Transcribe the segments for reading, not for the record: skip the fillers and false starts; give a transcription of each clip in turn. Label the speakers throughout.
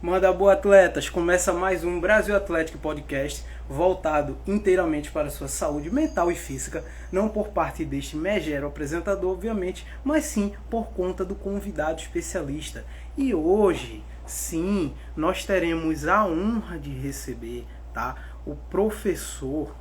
Speaker 1: Manda boa, atletas! Começa mais um Brasil Atlético Podcast, voltado inteiramente para a sua saúde mental e física, não por parte deste megero apresentador, obviamente, mas sim por conta do convidado especialista. E hoje, sim, nós teremos a honra de receber, tá, o professor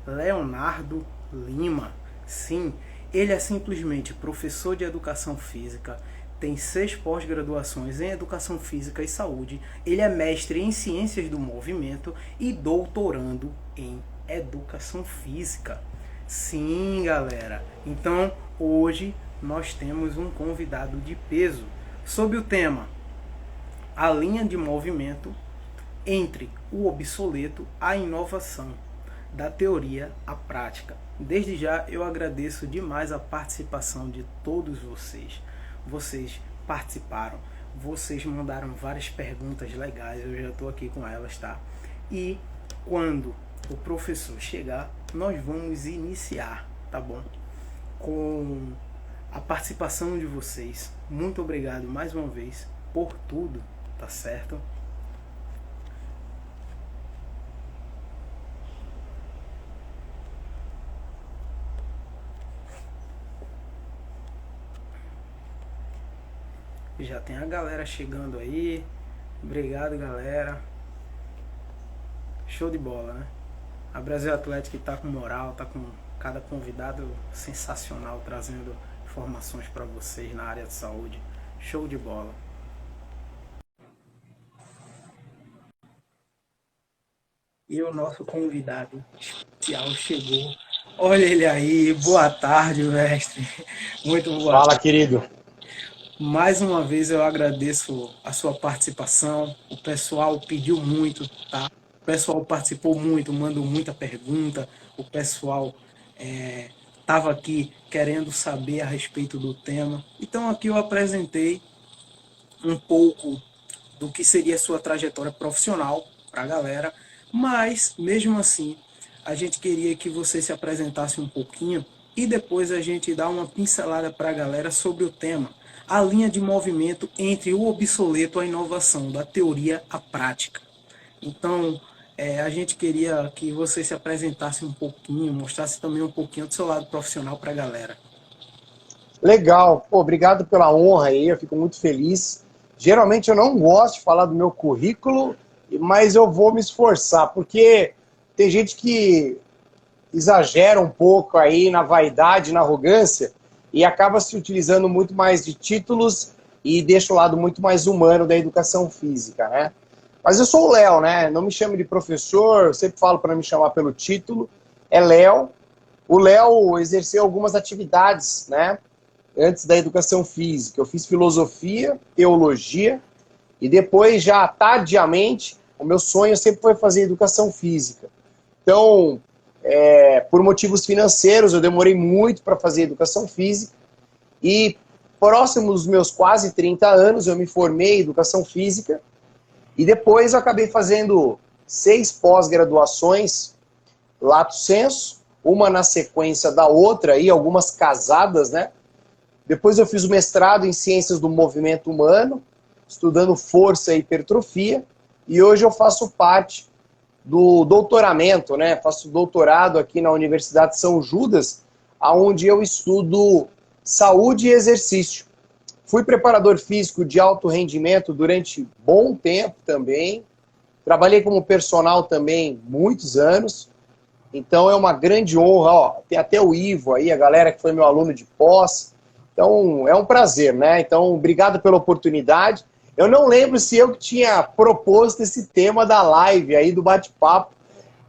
Speaker 1: Leonardo Lima. Sim, ele é simplesmente professor de educação física, tem 6 pós-graduações em Educação Física e Saúde, ele é mestre em Ciências do Movimento e doutorando em Educação Física. Sim, galera. Então, hoje nós temos um convidado de peso sob o tema A linha de movimento entre o obsoleto à inovação, da teoria à prática. Desde já eu agradeço demais a participação de todos vocês. Vocês participaram, vocês mandaram várias perguntas legais, eu já estou aqui com elas, tá? E quando o professor chegar, nós vamos iniciar, tá bom? Com a participação de vocês. Muito obrigado mais uma vez por tudo, tá certo? Já tem a galera chegando aí. Obrigado, galera. Show de bola, né? A Brasil Atlético tá com moral, tá com cada convidado sensacional trazendo informações para vocês na área de saúde. Show de bola. E o nosso convidado especial chegou. Olha ele aí. Boa tarde, mestre. Muito boa
Speaker 2: Fala,
Speaker 1: tarde.
Speaker 2: querido.
Speaker 1: Mais uma vez eu agradeço a sua participação. O pessoal pediu muito, tá? O pessoal participou muito, mandou muita pergunta. O pessoal estava aqui querendo saber a respeito do tema. Então aqui eu apresentei um pouco do que seria a sua trajetória profissional para a galera, mas mesmo assim a gente queria que você se apresentasse um pouquinho e depois a gente dá uma pincelada para a galera sobre o tema, a linha de movimento entre o obsoleto à inovação, da teoria à prática. Então, a gente queria que você se apresentasse um pouquinho, mostrasse também um pouquinho do seu lado profissional para a galera.
Speaker 2: Legal. Pô, obrigado pela honra aí, eu fico muito feliz. Geralmente eu não gosto de falar do meu currículo, mas eu vou me esforçar, porque tem gente que exagera um pouco aí na vaidade, na arrogância, e acaba se utilizando muito mais de títulos e deixa o lado muito mais humano da educação física, né? Mas eu sou o Léo, né? Não me chame de professor, eu sempre falo para me chamar pelo título. É Léo. O Léo exerceu algumas atividades, né? Antes da educação física. Eu fiz filosofia, teologia, e depois, já tardiamente, o meu sonho sempre foi fazer educação física. Então, por motivos financeiros, eu demorei muito para fazer educação física, e próximo dos meus quase 30 anos, eu me formei em educação física, e depois eu acabei fazendo 6 pós-graduações, lato sensu, uma na sequência da outra, e algumas casadas, né? Depois eu fiz o mestrado em Ciências do Movimento Humano, estudando força e hipertrofia, e hoje eu faço parte do doutoramento, né? Faço doutorado aqui na Universidade de São Judas, onde eu estudo saúde e exercício. Fui preparador físico de alto rendimento durante bom tempo também, trabalhei como personal também muitos anos, então é uma grande honra, ó, tem até o Ivo aí, a galera que foi meu aluno de pós. Então, é um prazer, né? Então, obrigado pela oportunidade. Eu não lembro se eu que tinha proposto esse tema da live aí, do bate-papo.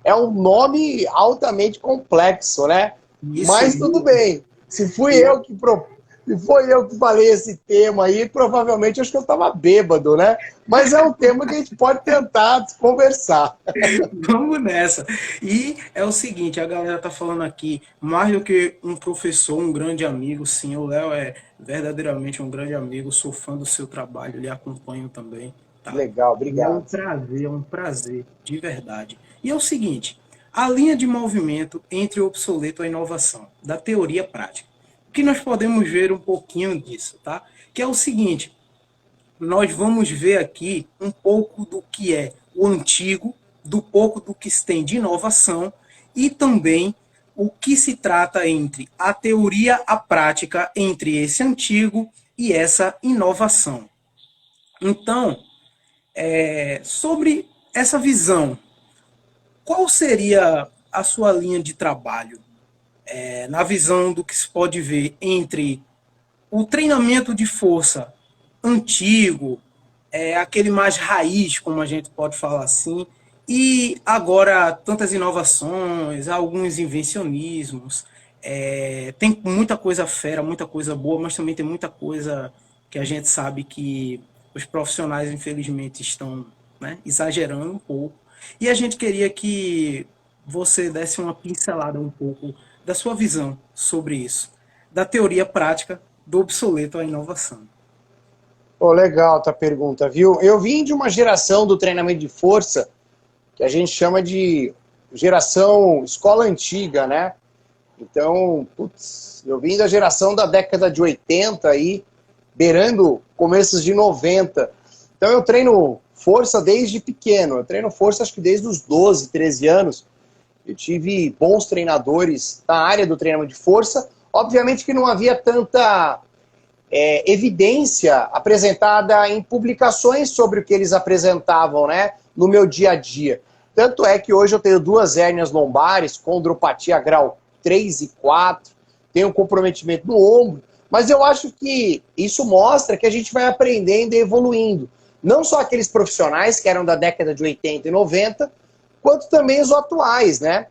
Speaker 2: É um nome altamente complexo, né?
Speaker 1: Isso
Speaker 2: Mas tudo
Speaker 1: mesmo.
Speaker 2: bem. Se foi eu que falei esse tema aí, provavelmente acho que eu estava bêbado, né? Mas é um tema que a gente pode tentar conversar.
Speaker 1: Vamos nessa. E é o seguinte, a galera tá falando aqui, mais do que um professor, um grande amigo, sim, o Léo é verdadeiramente um grande amigo, sou fã do seu trabalho, lhe acompanho também, tá?
Speaker 2: Legal,
Speaker 1: E
Speaker 2: obrigado.
Speaker 1: é um prazer, de verdade. E é o seguinte, a linha de movimento entre o obsoleto e a inovação, da teoria prática. O que nós podemos ver um pouquinho disso, tá? Que é o seguinte, nós vamos ver aqui um pouco do que é o antigo, do pouco do que se tem de inovação e também o que se trata entre a teoria, a prática, entre esse antigo e essa inovação. Então, sobre essa visão, qual seria a sua linha de trabalho? Na visão do que se pode ver entre o treinamento de força antigo, aquele mais raiz, como a gente pode falar assim, e agora tantas inovações, alguns invencionismos, tem muita coisa fera, muita coisa boa, mas também tem muita coisa que a gente sabe que os profissionais, infelizmente, estão, né, exagerando um pouco. E a gente queria que você desse uma pincelada um pouco da sua visão sobre isso, da teoria prática do obsoleto à inovação.
Speaker 2: Pô, legal a tua pergunta, viu? Eu vim de uma geração do treinamento de força que a gente chama de geração escola antiga, né? Então, putz, eu vim da geração da década de 80 aí, beirando começos de 90. Então eu treino força desde pequeno, eu treino força acho que desde os 12, 13 anos. Eu tive bons treinadores na área do treinamento de força. Obviamente que não havia tanta evidência apresentada em publicações sobre o que eles apresentavam, né, no meu dia a dia. Tanto é que hoje eu tenho 2 hérnias lombares, condropatia grau 3 e 4, tenho um comprometimento no ombro, mas eu acho que isso mostra que a gente vai aprendendo e evoluindo. Não só aqueles profissionais que eram da década de 80 e 90, quanto também os atuais, né?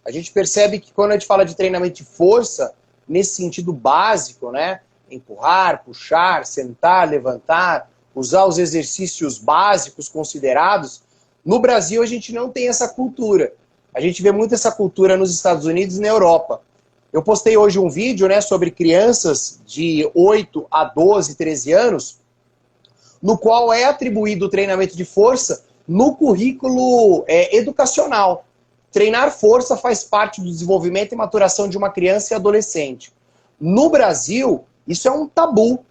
Speaker 2: A gente percebe que quando a gente fala de treinamento de força, nesse sentido básico, né? Empurrar, puxar, sentar, levantar, usar os exercícios básicos considerados, no Brasil a gente não tem essa cultura. A gente vê muito essa cultura nos Estados Unidos e na Europa. Eu postei hoje um vídeo, né, sobre crianças de 8 a 12, 13 anos, no qual é atribuído o treinamento de força no currículo educacional. Treinar força faz parte do desenvolvimento e maturação de uma criança e adolescente. No Brasil, isso é um tabu.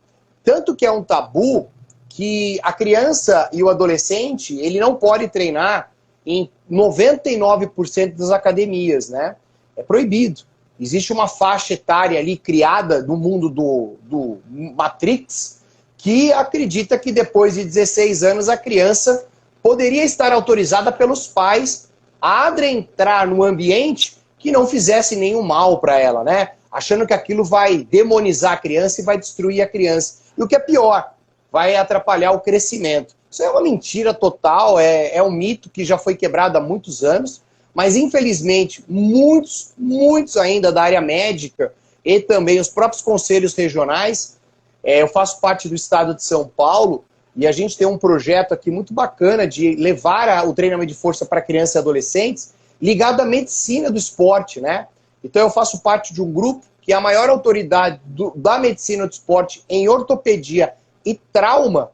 Speaker 2: Tanto que é um tabu que a criança e o adolescente, ele não pode treinar em 99% das academias, né? É proibido. Existe uma faixa etária ali criada no mundo do Matrix que acredita que depois de 16 anos a criança poderia estar autorizada pelos pais a adentrar no ambiente que não fizesse nenhum mal para ela, né? Achando que aquilo vai demonizar a criança e vai destruir a criança. E o que é pior, vai atrapalhar o crescimento. Isso é uma mentira total, é um mito que já foi quebrado há muitos anos, mas infelizmente muitos ainda da área médica e também os próprios conselhos regionais, eu faço parte do estado de São Paulo e a gente tem um projeto aqui muito bacana de levar o treinamento de força para crianças e adolescentes ligado à medicina do esporte, né? Então eu faço parte de um grupo que é a maior autoridade da medicina do esporte em ortopedia e trauma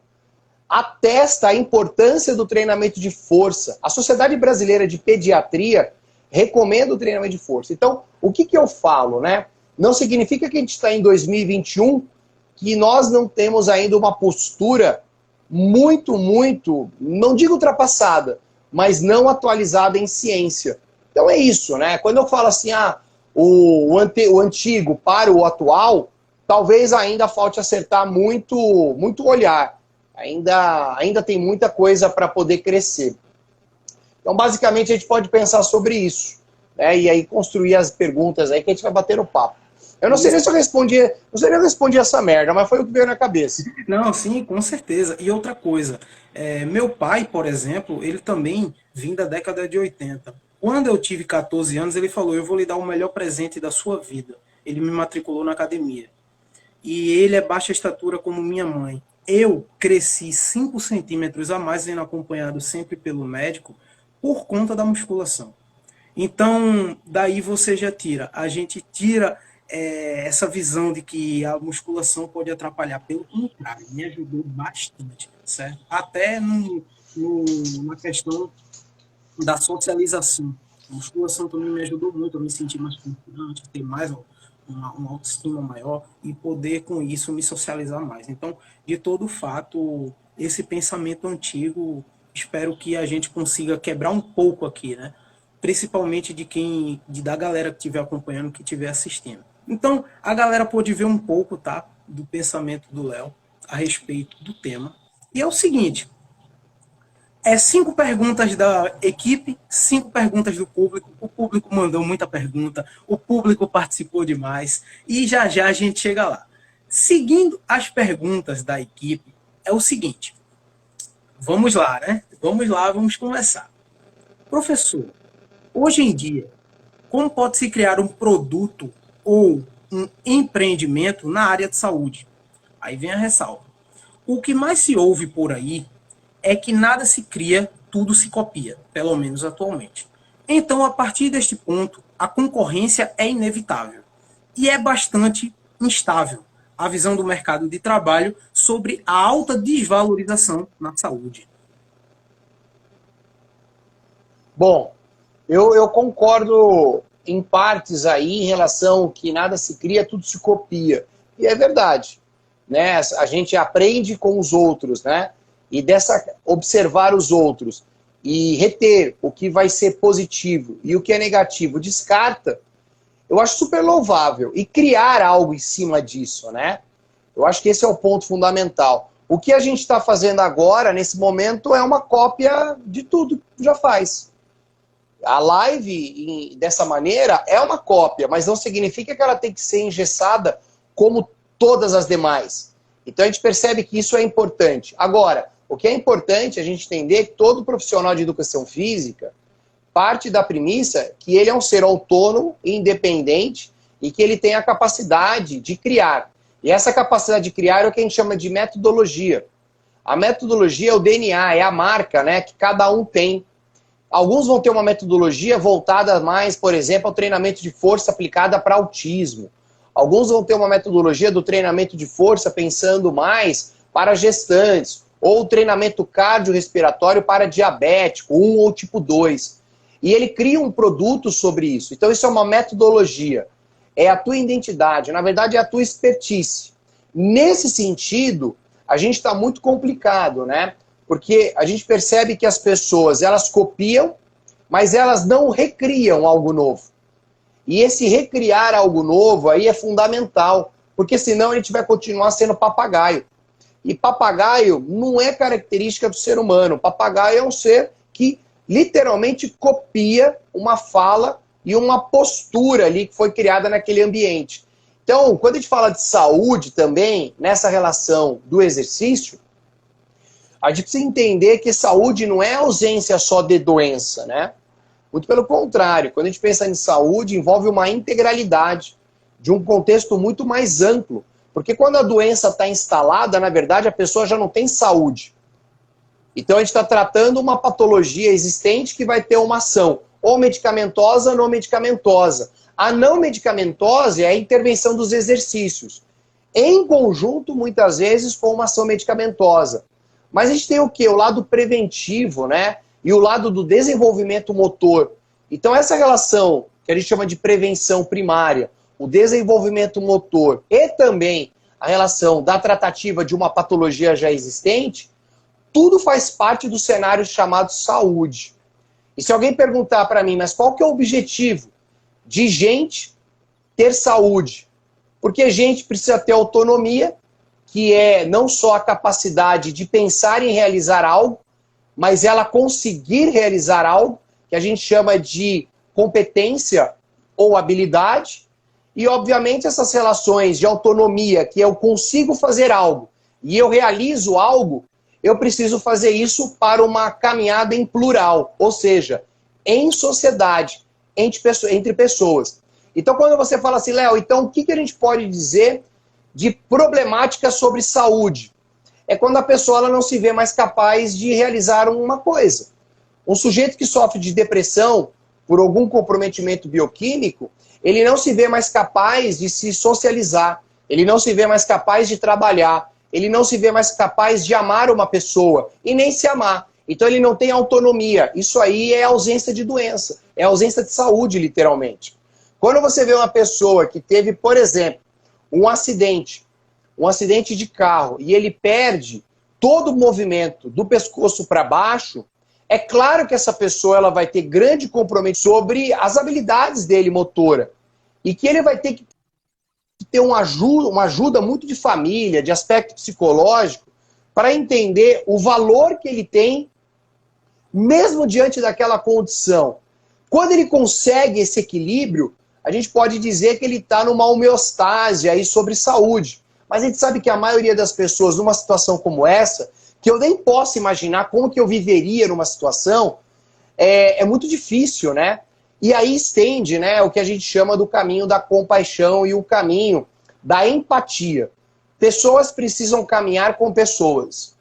Speaker 2: atesta a importância do treinamento de força. A Sociedade Brasileira de Pediatria recomenda o treinamento de força. Então, o que eu falo, né? Não significa que a gente está em 2021 que nós não temos ainda uma postura muito, não digo ultrapassada, mas não atualizada em ciência. Então é isso, né? Quando eu falo assim, o antigo para o atual, talvez ainda falte acertar muito olhar. Ainda tem muita coisa para poder crescer. Então, basicamente, a gente pode pensar sobre isso, né? E aí construir as perguntas aí que a gente vai bater no papo. Eu não sei nem se eu respondi essa merda, mas foi o que veio na cabeça.
Speaker 1: Não, sim, com certeza. E outra coisa, meu pai, por exemplo, ele também vinha da década de 80. Quando eu tive 14 anos, ele falou, eu vou lhe dar o melhor presente da sua vida. Ele me matriculou na academia. E ele é baixa estatura como minha mãe. Eu cresci 5 centímetros a mais, sendo acompanhado sempre pelo médico, por conta da musculação. Então, daí você já tira. A gente tira essa visão de que a musculação pode atrapalhar. Pelo contrário, me ajudou bastante, certo? Até na questão da socialização. A musculação também me ajudou muito a me sentir mais confiante, ter mais uma autoestima maior e poder, com isso, me socializar mais. Então, de todo fato, esse pensamento antigo. Espero que a gente consiga quebrar um pouco aqui, né? Principalmente da galera que estiver acompanhando, que estiver assistindo. Então, a galera pôde ver um pouco, tá, do pensamento do Léo a respeito do tema. E é o seguinte, 5 perguntas da equipe, 5 perguntas do público. O público mandou muita pergunta, o público participou demais e já já a gente chega lá. Seguindo as perguntas da equipe, é o seguinte. Vamos lá, né? Vamos lá, vamos começar. Professor, hoje em dia, como pode se criar um produto ou um empreendimento na área de saúde? Aí vem a ressalva. O que mais se ouve por aí é que nada se cria, tudo se copia, pelo menos atualmente. Então, a partir deste ponto, a concorrência é inevitável e é bastante instável a visão do mercado de trabalho sobre a alta desvalorização na saúde.
Speaker 2: Bom, eu concordo em partes aí em relação que nada se cria, tudo se copia. E é verdade, né? A gente aprende com os outros, né? E observar os outros e reter o que vai ser positivo e o que é negativo, descarta, eu acho super louvável. E criar algo em cima disso, né? Eu acho que esse é o ponto fundamental. O que a gente está fazendo agora, nesse momento, é uma cópia de tudo que já faz. A live, dessa maneira, é uma cópia, mas não significa que ela tem que ser engessada como todas as demais. Então a gente percebe que isso é importante. Agora, o que é importante é a gente entender que todo profissional de educação física parte da premissa que ele é um ser autônomo, independente e que ele tem a capacidade de criar. E essa capacidade de criar é o que a gente chama de metodologia. A metodologia é o DNA, é a marca, né, que cada um tem. Alguns vão ter uma metodologia voltada mais, por exemplo, ao treinamento de força aplicada para autismo. Alguns vão ter uma metodologia do treinamento de força pensando mais para gestantes, ou treinamento cardiorrespiratório para diabético, 1 ou tipo 2. E ele cria um produto sobre isso. Então isso é uma metodologia. É a tua identidade, na verdade é a tua expertise. Nesse sentido, a gente está muito complicado, né? Porque a gente percebe que as pessoas, elas copiam, mas elas não recriam algo novo. E esse recriar algo novo aí é fundamental, porque senão a gente vai continuar sendo papagaio. E papagaio não é característica do ser humano. Papagaio é um ser que literalmente copia uma fala e uma postura ali que foi criada naquele ambiente. Então, quando a gente fala de saúde também, nessa relação do exercício, a gente precisa entender que saúde não é ausência só de doença, né? Muito pelo contrário, quando a gente pensa em saúde, envolve uma integralidade de um contexto muito mais amplo. Porque quando a doença está instalada, na verdade, a pessoa já não tem saúde. Então a gente está tratando uma patologia existente que vai ter uma ação, ou medicamentosa ou não medicamentosa. A não medicamentosa é a intervenção dos exercícios. Em conjunto, muitas vezes, com uma ação medicamentosa. Mas a gente tem o quê? O lado preventivo, né? E o lado do desenvolvimento motor. Então essa relação, que a gente chama de prevenção primária, o desenvolvimento motor e também a relação da tratativa de uma patologia já existente, tudo faz parte do cenário chamado saúde. E se alguém perguntar para mim, mas qual que é o objetivo de gente ter saúde? Porque gente precisa ter autonomia, que é não só a capacidade de pensar em realizar algo, mas ela conseguir realizar algo, que a gente chama de competência ou habilidade, e obviamente essas relações de autonomia, que eu consigo fazer algo e eu realizo algo, eu preciso fazer isso para uma caminhada em plural, ou seja, em sociedade, entre pessoas. Então quando você fala assim, Léo, então o que a gente pode dizer de problemática sobre saúde? É quando a pessoa ela não se vê mais capaz de realizar uma coisa. Um sujeito que sofre de depressão por algum comprometimento bioquímico, ele não se vê mais capaz de se socializar, ele não se vê mais capaz de trabalhar, ele não se vê mais capaz de amar uma pessoa e nem se amar. Então ele não tem autonomia. Isso aí é ausência de doença, é ausência de saúde, literalmente. Quando você vê uma pessoa que teve, por exemplo, um acidente de carro, e ele perde todo o movimento do pescoço para baixo, é claro que essa pessoa ela vai ter grande comprometimento sobre as habilidades dele motora. E que ele vai ter que ter uma ajuda muito de família, de aspecto psicológico, para entender o valor que ele tem, mesmo diante daquela condição. Quando ele consegue esse equilíbrio, a gente pode dizer que ele está numa homeostase aí sobre saúde. Mas a gente sabe que a maioria das pessoas, numa situação como essa, que eu nem posso imaginar como que eu viveria numa situação, é muito difícil, né? E aí estende, né, o que a gente chama do caminho da compaixão e o caminho da empatia. Pessoas precisam caminhar com pessoas.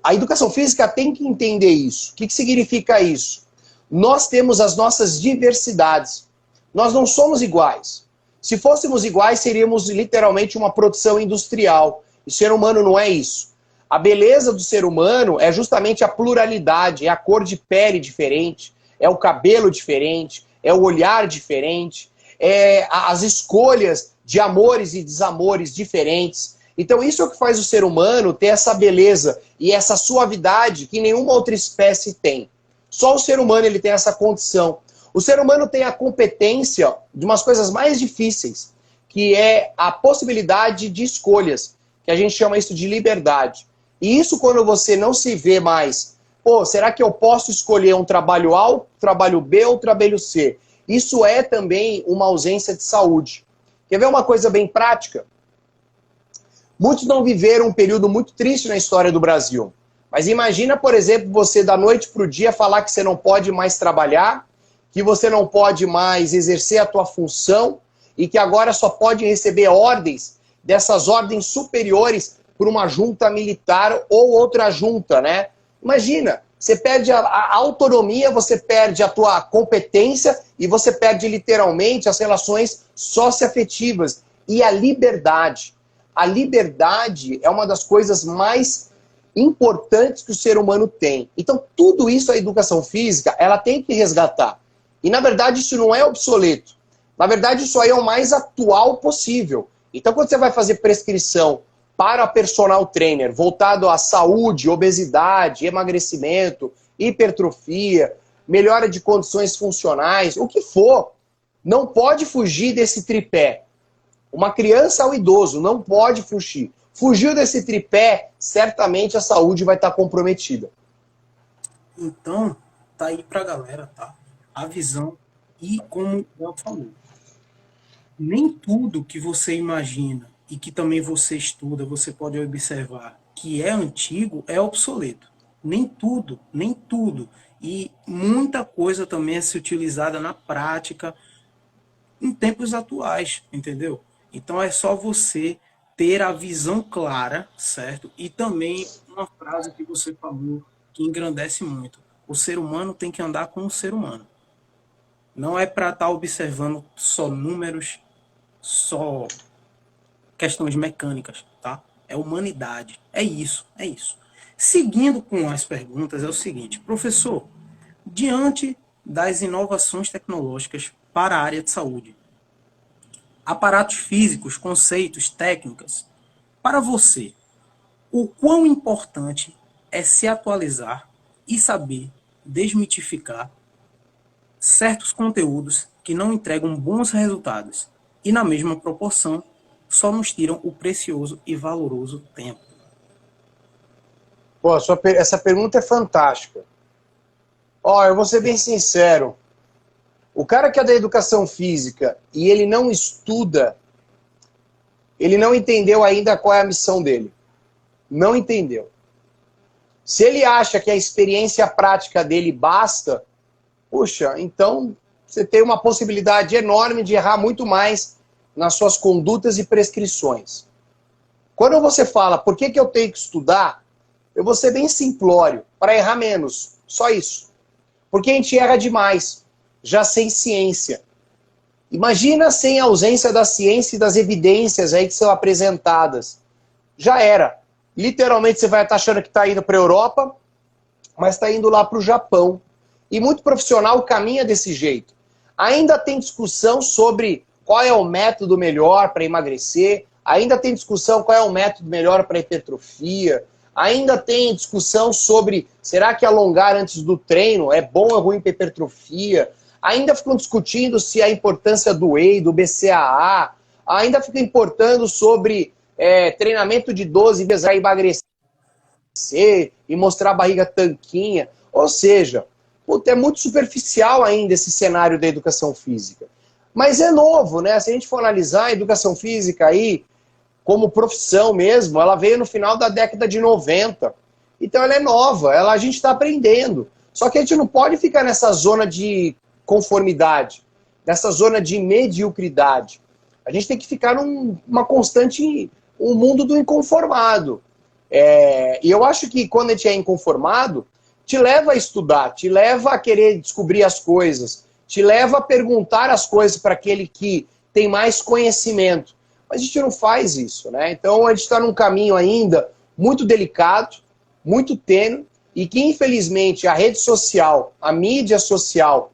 Speaker 2: A educação física tem que entender isso. O que significa isso? Nós temos as nossas diversidades. Nós não somos iguais. Se fôssemos iguais, seríamos literalmente uma produção industrial. E o ser humano não é isso. A beleza do ser humano é justamente a pluralidade, é a cor de pele diferente, é o cabelo diferente, é o olhar diferente, é as escolhas de amores e desamores diferentes. Então isso é o que faz o ser humano ter essa beleza e essa suavidade que nenhuma outra espécie tem. Só o ser humano ele tem essa condição. O ser humano tem a competência de umas coisas mais difíceis, que é a possibilidade de escolhas, que a gente chama isso de liberdade. E isso quando você não se vê mais, pô, será que eu posso escolher um trabalho A, um trabalho B ou um trabalho C? Isso é também uma ausência de saúde. Quer ver uma coisa bem prática? Muitos não viveram um período muito triste na história do Brasil. Mas imagina, por exemplo, você da noite para o dia falar que você não pode mais trabalhar, que você não pode mais exercer a tua função e que agora só pode receber ordens, dessas ordens superiores por uma junta militar ou outra junta, né? Imagina, você perde a autonomia, você perde a tua competência e você perde literalmente as relações socioafetivas e a liberdade. A liberdade é uma das coisas mais importantes que o ser humano tem. Então, tudo isso a educação física, ela tem que resgatar. E, na verdade, isso não é obsoleto. Na verdade, isso aí é o mais atual possível. Então, quando você vai fazer prescrição para personal trainer, voltado à saúde, obesidade, emagrecimento, hipertrofia, melhora de condições funcionais, o que for, não pode fugir desse tripé. Uma criança ou idoso não pode fugir. Fugiu desse tripé, certamente a saúde vai estar comprometida.
Speaker 1: Então, tá aí pra galera, tá? A visão e como ela falou. Nem tudo que você imagina e que também você estuda, você pode observar que é antigo, é obsoleto. Nem tudo, nem tudo. E muita coisa também é se utilizada na prática em tempos atuais, entendeu? Então é só você ter a visão clara, certo? E também uma frase que você falou que engrandece muito. O ser humano tem que andar como um ser humano. Não é para estar observando só números, só questões mecânicas, tá? É humanidade. É isso, é isso. Seguindo com as perguntas, é o seguinte, professor, diante das inovações tecnológicas para a área de saúde, aparatos físicos, conceitos, técnicas, para você, o quão importante é se atualizar e saber desmitificar certos conteúdos que não entregam bons resultados e, na mesma proporção, só nos tiram o precioso e valoroso tempo?
Speaker 2: Pô, essa pergunta é fantástica. Ó, eu vou ser bem sincero. O cara que é da educação física e ele não estuda, ele não entendeu ainda qual é a missão dele. Não entendeu. Se ele acha que a experiência prática dele basta, puxa, então você tem uma possibilidade enorme de errar muito mais nas suas condutas e prescrições. Quando você fala, por que eu tenho que estudar? Eu vou ser bem simplório, para errar menos. Só isso. Porque a gente erra demais, já sem ciência. Imagina sem a ausência da ciência e das evidências aí que são apresentadas. Já era. Literalmente você vai estar achando que está indo para a Europa, mas está indo lá para o Japão. E muito profissional caminha desse jeito. Ainda tem discussão sobre qual é o método melhor para emagrecer, ainda tem discussão qual é o método melhor para hipertrofia, Ainda tem discussão sobre será que alongar antes do treino é bom ou ruim para hipertrofia. Ainda ficam discutindo se a importância do whey, do BCAA. Ainda ficam importando sobre treinamento de 12 vezes para emagrecer e mostrar a barriga tanquinha. Ou seja, é muito superficial ainda esse cenário da educação física. Mas é novo, né? Se a gente for analisar a educação física aí, como profissão mesmo, ela veio no final da década de 90. Então ela é nova, a gente está aprendendo. Só que a gente não pode ficar nessa zona de conformidade, nessa zona de mediocridade. A gente tem que ficar numa constante, um mundo do inconformado. E eu acho que quando a gente é inconformado, te leva a estudar, te leva a querer descobrir as coisas, te leva a perguntar as coisas para aquele que tem mais conhecimento. Mas a gente não faz isso, né? Então a gente está num caminho ainda muito delicado, muito tênue, e que infelizmente a rede social, a mídia social,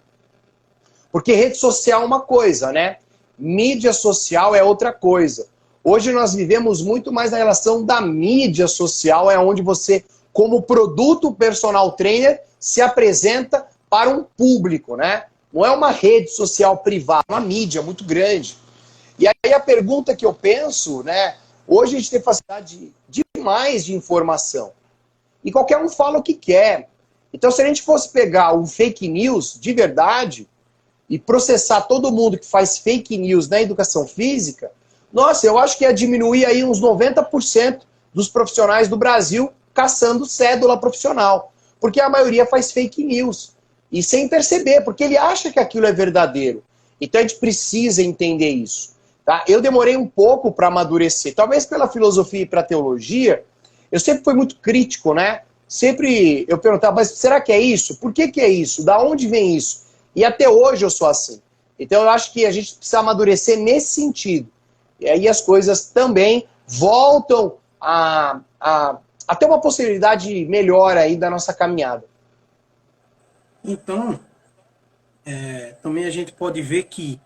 Speaker 2: porque rede social é uma coisa, né? Mídia social é outra coisa. Hoje nós vivemos muito mais na relação da mídia social, é onde você, como produto personal trainer, se apresenta para um público, né? Não é uma rede social privada, é uma mídia muito grande. E aí a pergunta que eu penso, né? Hoje a gente tem facilidade demais de informação. E qualquer um fala o que quer. Então se a gente fosse pegar um fake news de verdade e processar todo mundo que faz fake news na educação física, nossa, eu acho que ia diminuir aí uns 90% dos profissionais do Brasil caçando cédula profissional. Porque a maioria faz fake news. E sem perceber, porque ele acha que aquilo é verdadeiro. Então a gente precisa entender isso. Tá? Eu demorei um pouco para amadurecer. Talvez pela filosofia e para a teologia, eu sempre fui muito crítico, né? Sempre eu perguntava, mas será que é isso? Por que é isso? Da onde vem isso? E até hoje eu sou assim. Então eu acho que a gente precisa amadurecer nesse sentido. E aí as coisas também voltam a ter uma possibilidade melhor aí da nossa caminhada.
Speaker 1: Então, também a gente pode ver que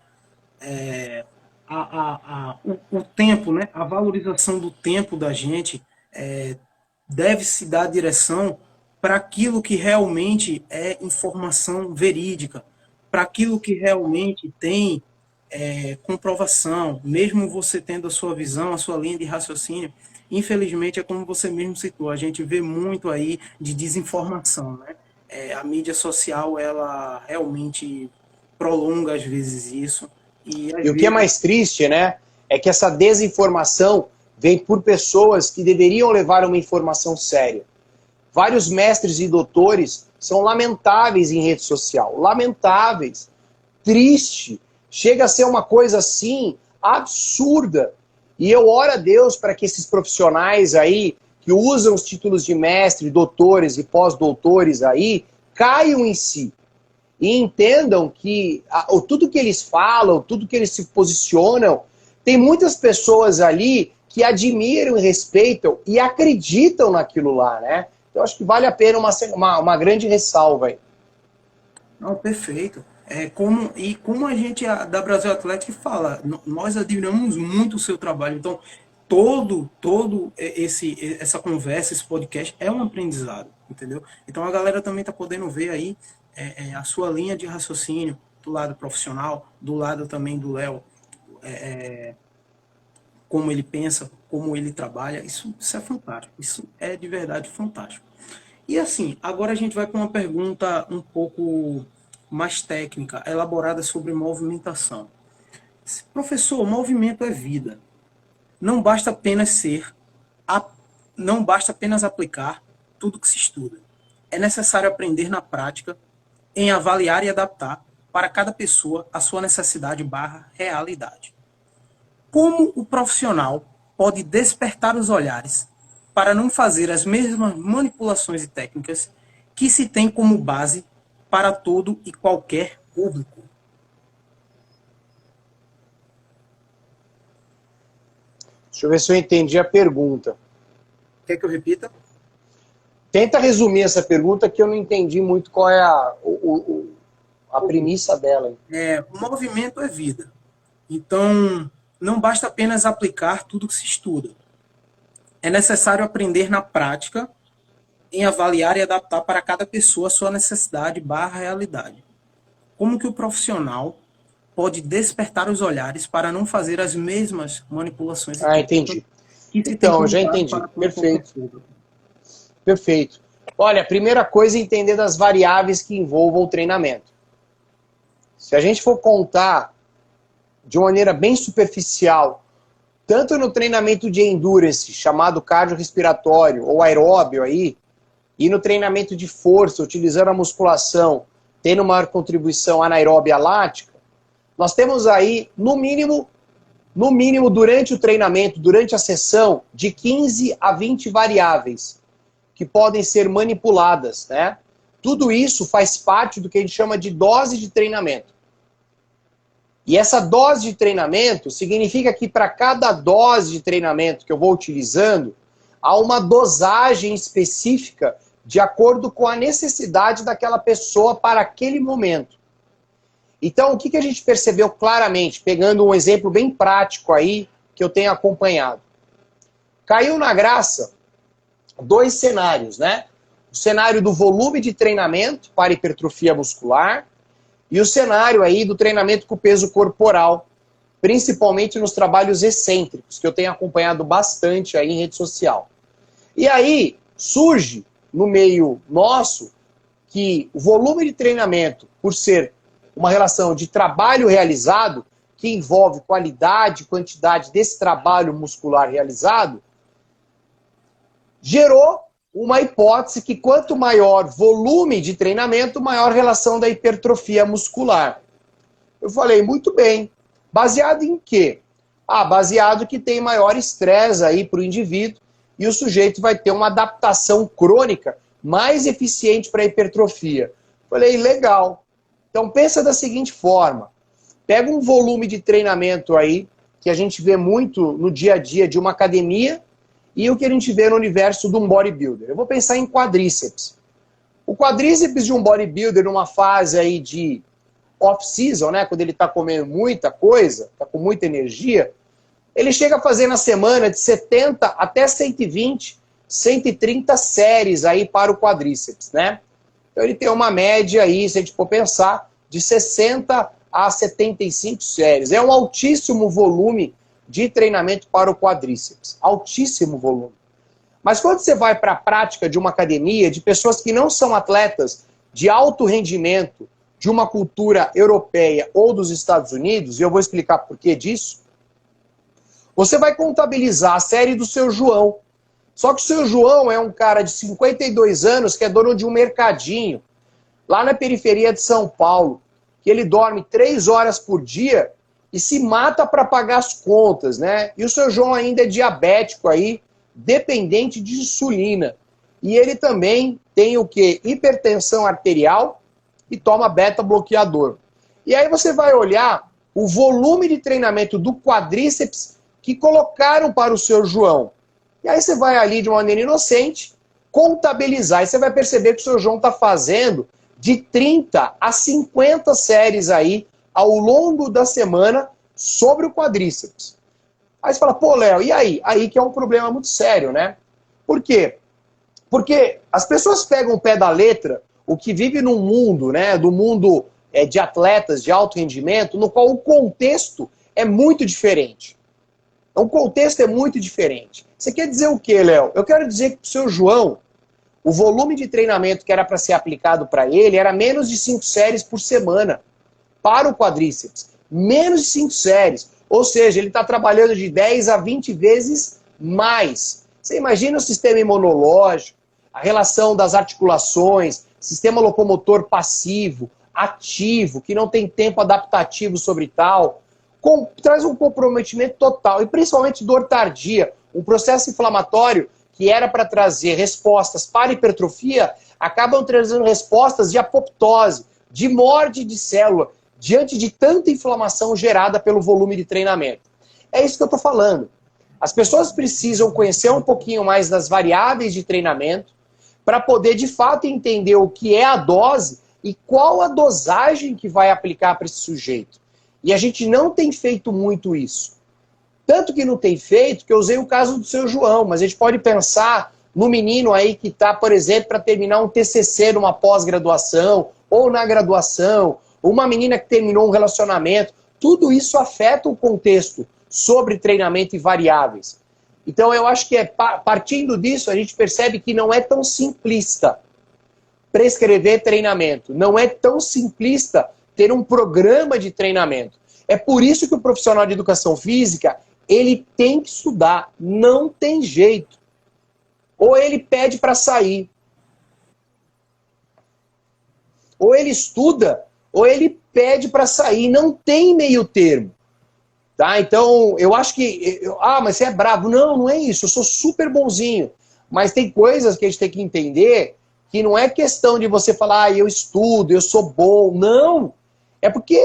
Speaker 1: o tempo, né, a valorização do tempo da gente deve se dar direção para aquilo que realmente é informação verídica, para aquilo que realmente tem comprovação, mesmo você tendo a sua visão, a sua linha de raciocínio. Infelizmente, é como você mesmo citou, a gente vê muito aí de desinformação, né? A mídia social, ela realmente prolonga às vezes isso. E
Speaker 2: o que é mais triste, né, é que essa desinformação vem por pessoas que deveriam levar uma informação séria. Vários mestres e doutores são lamentáveis em rede social. Lamentáveis. Triste. Chega a ser uma coisa assim, absurda. E eu oro a Deus para que esses profissionais aí, que usam os títulos de mestre, doutores e pós-doutores aí, caiam em si. E entendam que tudo que eles falam, tudo que eles se posicionam, tem muitas pessoas ali que admiram e respeitam e acreditam naquilo lá, né? Eu acho que vale a pena uma grande ressalva aí.
Speaker 1: Não, perfeito. Como a gente da Brasil Atlético fala, nós admiramos muito o seu trabalho. Então, essa conversa, esse podcast é um aprendizado, entendeu? Então a galera também está podendo ver aí a sua linha de raciocínio do lado profissional, do lado também do Léo, como ele pensa, como ele trabalha. Isso é fantástico, isso é de verdade fantástico. E assim, agora a gente vai para uma pergunta um pouco mais técnica, elaborada sobre movimentação. Professor, movimento é vida. Não basta apenas aplicar tudo que se estuda. É necessário aprender na prática, em avaliar e adaptar para cada pessoa a sua necessidade / realidade. Como o profissional pode despertar os olhares para não fazer as mesmas manipulações e técnicas que se tem como base para todo e qualquer público?
Speaker 2: Deixa eu ver se eu entendi a pergunta.
Speaker 1: Quer que eu repita?
Speaker 2: Tenta resumir essa pergunta que eu não entendi muito qual é a premissa dela.
Speaker 1: O movimento é vida. Então, não basta apenas aplicar tudo que se estuda. É necessário aprender na prática, em avaliar e adaptar para cada pessoa a sua necessidade barra realidade. Como que o profissional pode despertar os olhares para não fazer as mesmas manipulações e
Speaker 2: Ah,
Speaker 1: técnicas
Speaker 2: entendi.
Speaker 1: que se tem
Speaker 2: Então, eu já
Speaker 1: combinado
Speaker 2: entendi.
Speaker 1: para com qualquer
Speaker 2: Perfeito,
Speaker 1: coisa?
Speaker 2: perfeito. Olha, a primeira coisa é entender das variáveis que envolvam o treinamento. Se a gente for contar de uma maneira bem superficial, tanto no treinamento de endurance, chamado cardiorrespiratório ou aeróbio aí, e no treinamento de força, utilizando a musculação, tendo maior contribuição anaeróbia lática, nós temos aí, no mínimo, durante o treinamento, durante a sessão, de 15 a 20 variáveis que podem ser manipuladas, né? Tudo isso faz parte do que a gente chama de dose de treinamento. E essa dose de treinamento significa que para cada dose de treinamento que eu vou utilizando, há uma dosagem específica de acordo com a necessidade daquela pessoa para aquele momento. Então, o que a gente percebeu claramente, pegando um exemplo bem prático aí, que eu tenho acompanhado? Caiu na graça 2 cenários, né? O cenário do volume de treinamento para hipertrofia muscular e o cenário aí do treinamento com peso corporal, principalmente nos trabalhos excêntricos, que eu tenho acompanhado bastante aí em rede social. E aí surge no meio nosso que o volume de treinamento, por ser uma relação de trabalho realizado, que envolve qualidade e quantidade desse trabalho muscular realizado, gerou uma hipótese que quanto maior volume de treinamento, maior relação da hipertrofia muscular. Eu falei, muito bem. Baseado em quê? Baseado que tem maior estresse aí para o indivíduo e o sujeito vai ter uma adaptação crônica mais eficiente para a hipertrofia. Falei, legal. Então pensa da seguinte forma, pega um volume de treinamento aí, que a gente vê muito no dia a dia de uma academia, e o que a gente vê no universo de um bodybuilder. Eu vou pensar em quadríceps. O quadríceps de um bodybuilder numa fase aí de off-season, né, quando ele está comendo muita coisa, está com muita energia, ele chega a fazer na semana de 70 até 120, 130 séries aí para o quadríceps, né? Então ele tem uma média aí, se a gente for pensar, de 60 a 75 séries. É um altíssimo volume de treinamento para o quadríceps. Altíssimo volume. Mas quando você vai para a prática de uma academia, de pessoas que não são atletas de alto rendimento, de uma cultura europeia ou dos Estados Unidos, e eu vou explicar por que disso, você vai contabilizar a série do seu João. Só que o seu João é um cara de 52 anos que é dono de um mercadinho, lá na periferia de São Paulo, que ele dorme 3 horas por dia e se mata para pagar as contas, né? E o seu João ainda é diabético aí, dependente de insulina. E ele também tem o quê? Hipertensão arterial e toma beta-bloqueador. E aí você vai olhar o volume de treinamento do quadríceps que colocaram para o seu João. E aí você vai ali de uma maneira inocente contabilizar. E você vai perceber que o seu João está fazendo de 30 a 50 séries aí ao longo da semana sobre o quadríceps. Aí você fala, pô, Léo, e aí? Aí que é um problema muito sério, né? Por quê? Porque as pessoas pegam o pé da letra, o que vive num mundo, né, do mundo de atletas de alto rendimento, no qual o contexto é muito diferente. Então, o contexto é muito diferente. Você quer dizer o quê, Léo? Eu quero dizer que o seu João, o volume de treinamento que era para ser aplicado para ele era menos de 5 séries por semana para o quadríceps. Menos de 5 séries. Ou seja, ele está trabalhando de 10 a 20 vezes mais. Você imagina o sistema imunológico, a relação das articulações, sistema locomotor passivo, ativo, que não tem tempo adaptativo sobre tal, traz um comprometimento total, e principalmente dor tardia, um processo inflamatório que era para trazer respostas para hipertrofia, acabam trazendo respostas de apoptose, de morte de célula, diante de tanta inflamação gerada pelo volume de treinamento. É isso que eu estou falando. As pessoas precisam conhecer um pouquinho mais das variáveis de treinamento para poder, de fato, entender o que é a dose e qual a dosagem que vai aplicar para esse sujeito. E a gente não tem feito muito isso. Tanto que não tem feito, que eu usei o caso do seu João, mas a gente pode pensar no menino aí que está, por exemplo, para terminar um TCC numa pós-graduação, ou na graduação, uma menina que terminou um relacionamento. Tudo isso afeta o contexto sobre treinamento e variáveis. Então eu acho que partindo disso, a gente percebe que não é tão simplista prescrever treinamento. Não é tão simplista ter um programa de treinamento. É por isso que o profissional de educação física, ele tem que estudar. Não tem jeito. Ou ele pede para sair. Ou ele estuda, ou ele pede para sair. Não tem meio termo. Tá? Então, eu acho que... mas você é bravo. Não, não é isso. Eu sou super bonzinho. Mas tem coisas que a gente tem que entender que não é questão de você falar, eu estudo, eu sou bom. Não. É porque,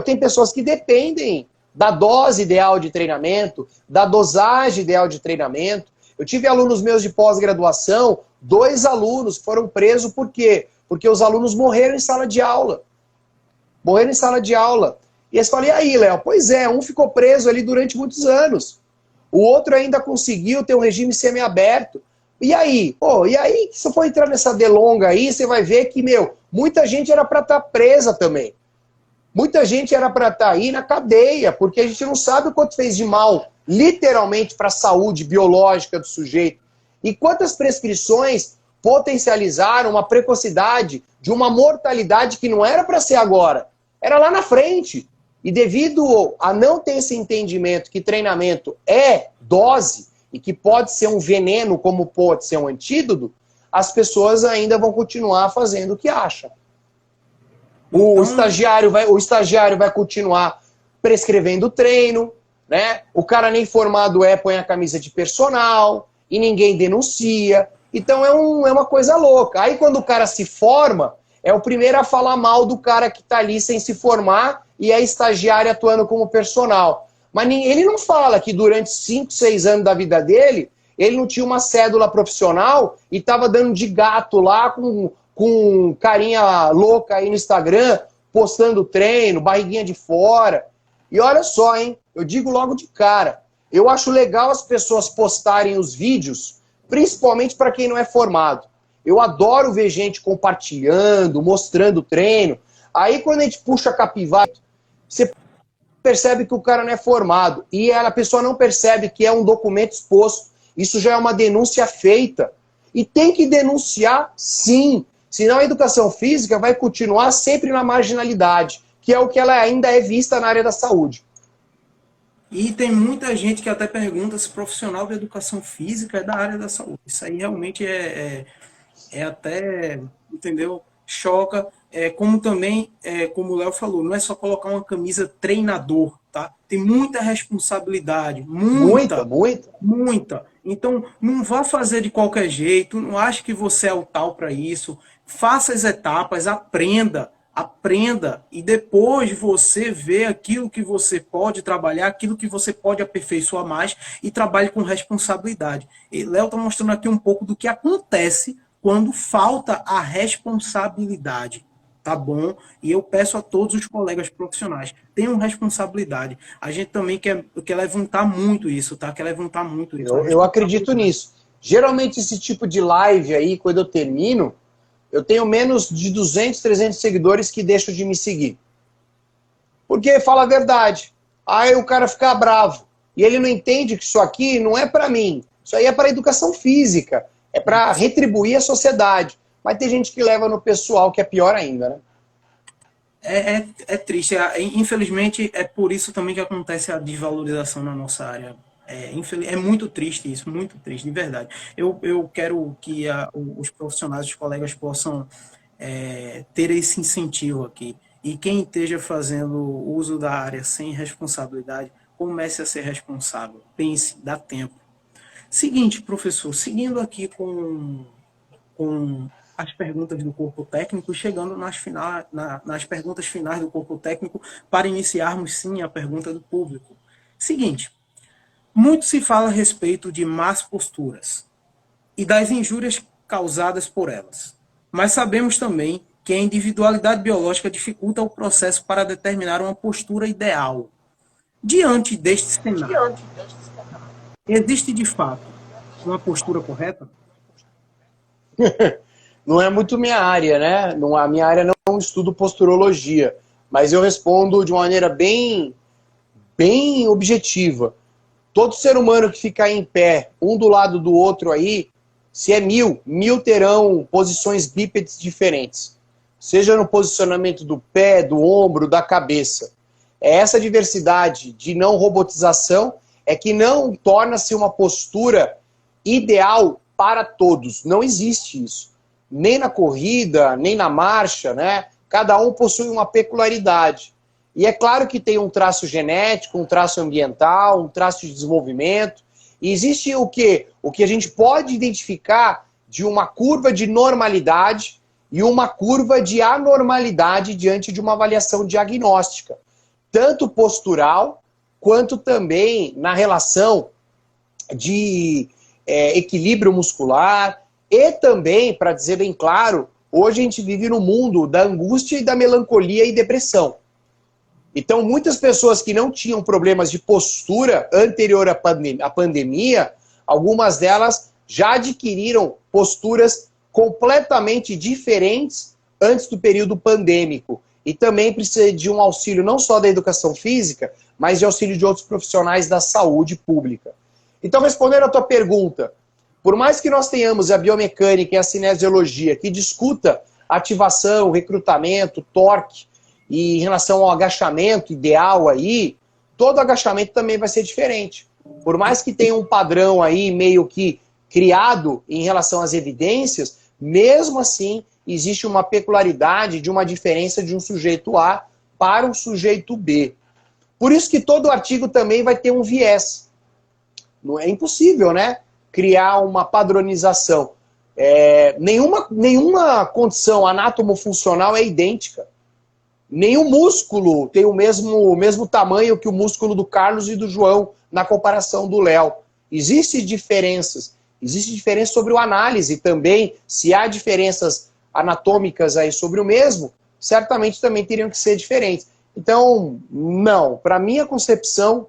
Speaker 2: tem pessoas que dependem da dose ideal de treinamento, da dosagem ideal de treinamento. Eu tive alunos meus de pós-graduação, 2 alunos foram presos por quê? Porque os alunos morreram em sala de aula. Morreram em sala de aula. E eles falam, e aí, Léo? Pois é, um ficou preso ali durante muitos anos. O outro ainda conseguiu ter um regime semiaberto. E aí? E aí, se você for entrar nessa delonga aí, você vai ver que, muita gente era para estar presa também. Muita gente era para estar aí na cadeia, porque a gente não sabe o quanto fez de mal, literalmente, para a saúde biológica do sujeito. E quantas prescrições potencializaram uma precocidade de uma mortalidade que não era para ser agora, era lá na frente. E devido a não ter esse entendimento que treinamento é dose e que pode ser um veneno como pode ser um antídoto, as pessoas ainda vão continuar fazendo o que acham. O estagiário vai continuar prescrevendo treino, né? O cara nem formado põe a camisa de personal e ninguém denuncia. Então é uma coisa louca. Aí quando o cara se forma, é o primeiro a falar mal do cara que está ali sem se formar e é estagiário atuando como personal. Mas ele não fala que durante 5, 6 anos da vida dele, ele não tinha uma cédula profissional e estava dando de gato lá com carinha louca aí no Instagram, postando treino, barriguinha de fora. E olha só, hein? Eu digo logo de cara. Eu acho legal as pessoas postarem os vídeos, principalmente para quem não é formado. Eu adoro ver gente compartilhando, mostrando treino. Aí quando a gente puxa a capivara, você percebe que o cara não é formado. E a pessoa não percebe que é um documento exposto. Isso já é uma denúncia feita. E tem que denunciar, sim. Senão a educação física vai continuar sempre na marginalidade, que é o que ela ainda é vista na área da saúde.
Speaker 1: E tem muita gente que até pergunta se profissional de educação física é da área da saúde. Isso aí realmente é até, entendeu? Choca. Como também, como o Léo falou, não é só colocar uma camisa treinador, tá? Tem muita responsabilidade, muita. Então, não vá fazer de qualquer jeito, não ache que você é o tal para isso. Faça as etapas, aprenda, e depois você vê aquilo que você pode trabalhar, aquilo que você pode aperfeiçoar mais e trabalhe com responsabilidade. E Léo está mostrando aqui um pouco do que acontece quando falta a responsabilidade. Tá bom? E eu peço a todos os colegas profissionais, tenham responsabilidade. A gente também quer levantar muito isso, tá? Quer levantar muito isso.
Speaker 2: Eu acredito nisso. Geralmente esse tipo de live aí, quando eu termino, eu tenho menos de 200, 300 seguidores que deixam de me seguir. Porque fala a verdade. Aí o cara fica bravo. E ele não entende que isso aqui não é para mim. Isso aí é para educação física. É para retribuir a sociedade. Mas tem gente que leva no pessoal, que é pior ainda, né?
Speaker 1: É triste. Infelizmente, é por isso também que acontece a desvalorização na nossa área. É muito triste isso, muito triste, de verdade. Eu quero que os profissionais, os colegas possam ter esse incentivo aqui. E quem esteja fazendo uso da área sem responsabilidade, comece a ser responsável. Pense, dá tempo. Seguinte, professor, seguindo aqui com as perguntas do corpo técnico, chegando nas perguntas finais do corpo técnico, para iniciarmos, sim, a pergunta do público. Seguinte, muito se fala a respeito de más posturas e das injúrias causadas por elas, mas sabemos também que a individualidade biológica dificulta o processo para determinar uma postura ideal. Diante deste cenário, existe de fato uma postura correta?
Speaker 2: Não é muito minha área, né? Não, a minha área não estudo posturologia, mas eu respondo de uma maneira bem objetiva. Todo ser humano que ficar em pé, um do lado do outro aí, se é mil terão posições bípedes diferentes. Seja no posicionamento do pé, do ombro, da cabeça. É essa diversidade de não robotização é que não torna-se uma postura ideal para todos. Não existe isso. Nem na corrida, nem na marcha, né? Cada um possui uma peculiaridade. E é claro que tem um traço genético, um traço ambiental, um traço de desenvolvimento. E existe o quê? O que a gente pode identificar de uma curva de normalidade e uma curva de anormalidade diante de uma avaliação diagnóstica. Tanto postural, quanto também na relação de equilíbrio muscular. E também, para dizer bem claro, hoje a gente vive no mundo da angústia e da melancolia e depressão. Então, muitas pessoas que não tinham problemas de postura anterior à pandemia, algumas delas já adquiriram posturas completamente diferentes antes do período pandêmico. E também precisa de um auxílio não só da educação física, mas de auxílio de outros profissionais da saúde pública. Então, respondendo à tua pergunta, por mais que nós tenhamos a biomecânica e a cinesiologia que discuta ativação, recrutamento, torque, e em relação ao agachamento ideal aí, todo agachamento também vai ser diferente. Por mais que tenha um padrão aí meio que criado em relação às evidências, mesmo assim existe uma peculiaridade de uma diferença de um sujeito A para um sujeito B. Por isso que todo artigo também vai ter um viés. Não é impossível, né? Criar uma padronização. Nenhuma condição anatomofuncional é idêntica. Nenhum músculo tem o mesmo tamanho que o músculo do Carlos e do João na comparação do Léo. Existem diferenças. Existe diferença sobre o análise também. Se há diferenças anatômicas aí sobre o mesmo, certamente também teriam que ser diferentes. Então, não. Para minha concepção,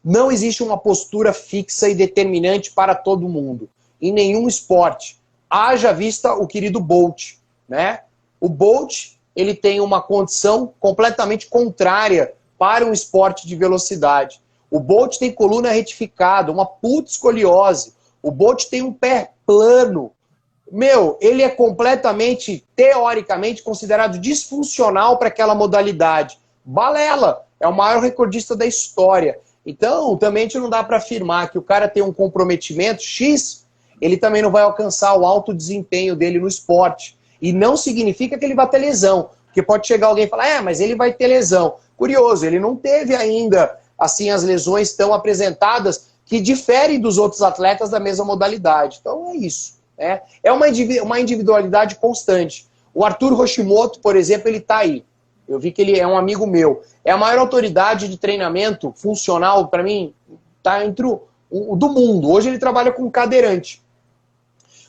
Speaker 2: não existe uma postura fixa e determinante para todo mundo. Em nenhum esporte. Haja vista o querido Bolt, né? O Bolt, ele tem uma condição completamente contrária para um esporte de velocidade. O Bolt tem coluna retificada, uma puta escoliose. O Bolt tem um pé plano. Ele é completamente, teoricamente, considerado disfuncional para aquela modalidade. Balela, é o maior recordista da história. Então, também a gente não dá para afirmar que o cara tem um comprometimento X, ele também não vai alcançar o alto desempenho dele no esporte. E não significa que ele vai ter lesão. Porque pode chegar alguém e falar, mas ele vai ter lesão. Curioso, ele não teve ainda assim as lesões tão apresentadas que diferem dos outros atletas da mesma modalidade. Então é isso. É uma individualidade constante. O Arthur Hoshimoto, por exemplo, ele está aí. Eu vi que ele é um amigo meu. É a maior autoridade de treinamento funcional, para mim, está entre o do mundo. Hoje ele trabalha com cadeirante.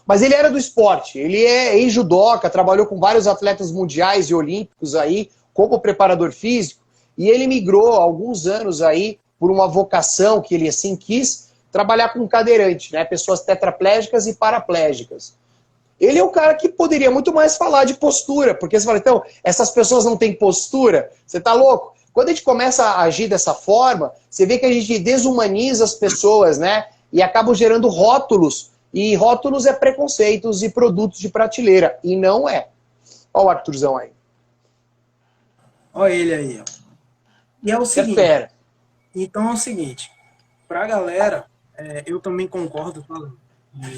Speaker 2: Mas ele era do esporte, ele é ex-judoca, trabalhou com vários atletas mundiais e olímpicos aí, como preparador físico, e ele migrou há alguns anos aí, por uma vocação que ele assim quis, trabalhar com cadeirante, né? Pessoas tetraplégicas e paraplégicas. Ele é o cara que poderia muito mais falar de postura, porque você fala, então, essas pessoas não têm postura? Você tá louco? Quando a gente começa a agir dessa forma, você vê que a gente desumaniza as pessoas, né? E acaba gerando rótulos. E rótulos é preconceitos e produtos de prateleira. E não é. Olha o Arthurzão aí.
Speaker 1: Olha ele aí, ó. E é o seguinte.
Speaker 2: Fera.
Speaker 1: Então é o seguinte. Pra galera, eu também concordo com ela.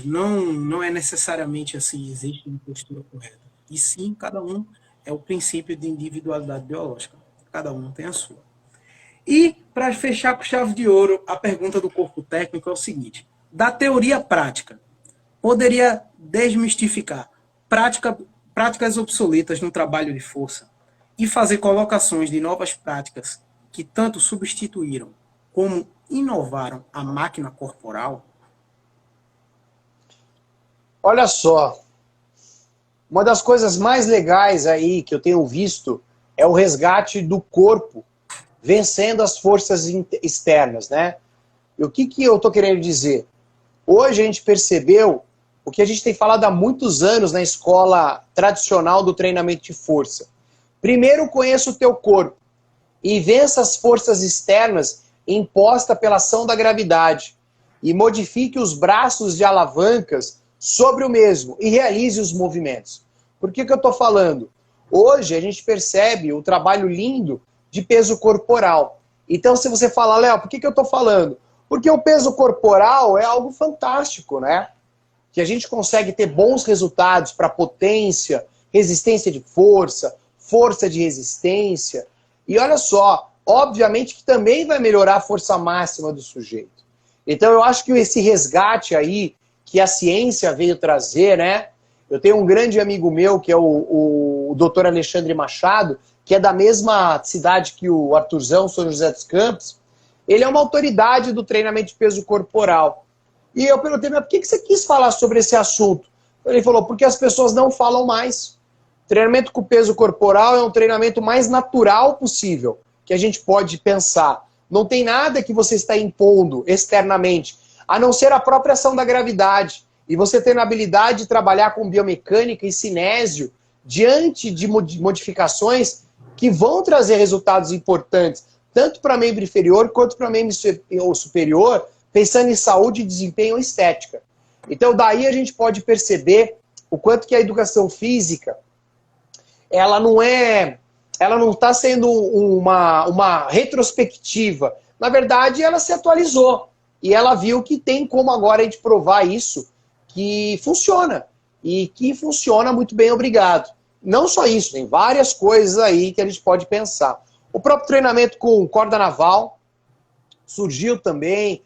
Speaker 1: Não é necessariamente assim, existe uma postura correta. E sim, cada um é o princípio de individualidade biológica. Cada um tem a sua. E, para fechar com chave de ouro, a pergunta do corpo técnico é o seguinte. Da teoria prática, poderia desmistificar práticas obsoletas no trabalho de força e fazer colocações de novas práticas que tanto substituíram como inovaram a máquina corporal?
Speaker 2: Olha só, uma das coisas mais legais aí que eu tenho visto é o resgate do corpo vencendo as forças externas, né? E o que eu estou querendo dizer? Hoje a gente percebeu o que a gente tem falado há muitos anos na escola tradicional do treinamento de força. Primeiro, conheça o teu corpo e vença as forças externas impostas pela ação da gravidade e modifique os braços de alavancas sobre o mesmo e realize os movimentos. Por que eu estou falando? Hoje a gente percebe um trabalho lindo de peso corporal. Então, se você falar, Léo, por que eu estou falando? Porque o peso corporal é algo fantástico, né? Que a gente consegue ter bons resultados para potência, resistência de força, força de resistência. E olha só, obviamente que também vai melhorar a força máxima do sujeito. Então eu acho que esse resgate aí que a ciência veio trazer, né? Eu tenho um grande amigo meu que é o Dr. Alexandre Machado, que é da mesma cidade que o Arthurzão, São José dos Campos. Ele é uma autoridade do treinamento de peso corporal. E eu perguntei, mas por que você quis falar sobre esse assunto? Ele falou, porque as pessoas não falam mais. Treinamento com peso corporal é um treinamento mais natural possível que a gente pode pensar. Não tem nada que você está impondo externamente, a não ser a própria ação da gravidade. E você tendo a habilidade de trabalhar com biomecânica e cinésio diante de modificações que vão trazer resultados importantes, tanto para membro inferior quanto para membro superior, pensando em saúde, desempenho e estética. Então daí a gente pode perceber o quanto que a educação física ela não está sendo uma retrospectiva. Na verdade, ela se atualizou. E ela viu que tem como agora a gente provar isso, que funciona. E que funciona muito bem, obrigado. Não só isso, tem várias coisas aí que a gente pode pensar. O próprio treinamento com corda naval surgiu também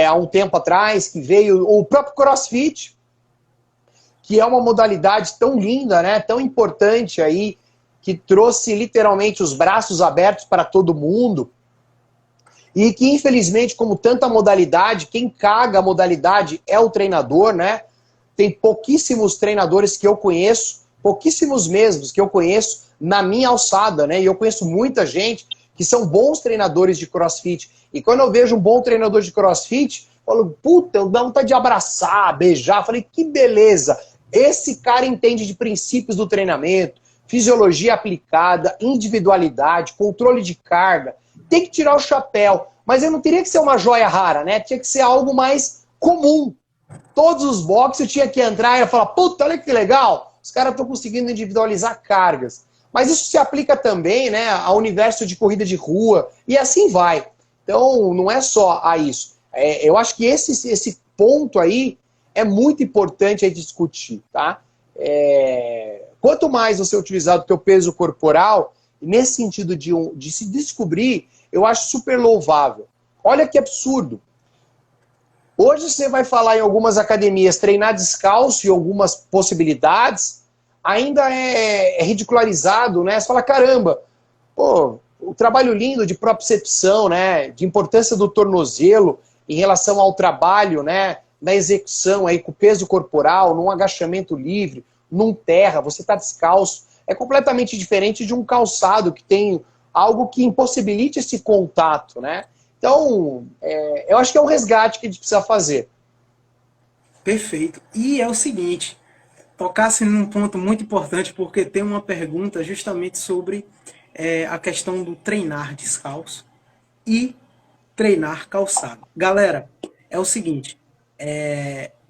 Speaker 2: há um tempo atrás, que veio o próprio CrossFit, que é uma modalidade tão linda, né, tão importante aí, que trouxe literalmente os braços abertos para todo mundo, e que infelizmente, como tanta modalidade, quem caga a modalidade é o treinador, né? Tem pouquíssimos treinadores que eu conheço, pouquíssimos mesmos que eu conheço na minha alçada, né? E eu conheço muita gente que são bons treinadores de CrossFit. E quando eu vejo um bom treinador de CrossFit, eu falo, puta, eu dá vontade de abraçar, beijar. Eu falei, que beleza! Esse cara entende de princípios do treinamento, fisiologia aplicada, individualidade, controle de carga. Tem que tirar o chapéu. Mas eu não teria que ser uma joia rara, né? Tinha que ser algo mais comum. Todos os boxes eu tinha que entrar e falar, puta, olha que legal, os caras estão conseguindo individualizar cargas. Mas isso se aplica também, né, ao universo de corrida de rua, e assim vai. Então, não é só a isso. Eu acho que esse ponto aí é muito importante a gente discutir, tá? Quanto mais você utilizar o teu peso corporal, nesse sentido de se descobrir, eu acho super louvável. Olha que absurdo. Hoje você vai falar em algumas academias, treinar descalço e algumas possibilidades, ainda é ridicularizado, né? Você fala, caramba, pô, o trabalho lindo de propriocepção, né? De importância do tornozelo em relação ao trabalho, né? Na execução aí com o peso corporal, num agachamento livre, num terra, você está descalço. É completamente diferente de um calçado que tem algo que impossibilite esse contato, né? Então, eu acho que é um resgate que a gente precisa fazer.
Speaker 1: Perfeito. E é o seguinte, tocasse num ponto muito importante, porque tem uma pergunta justamente sobre a questão do treinar descalço e treinar calçado. Galera, é o seguinte,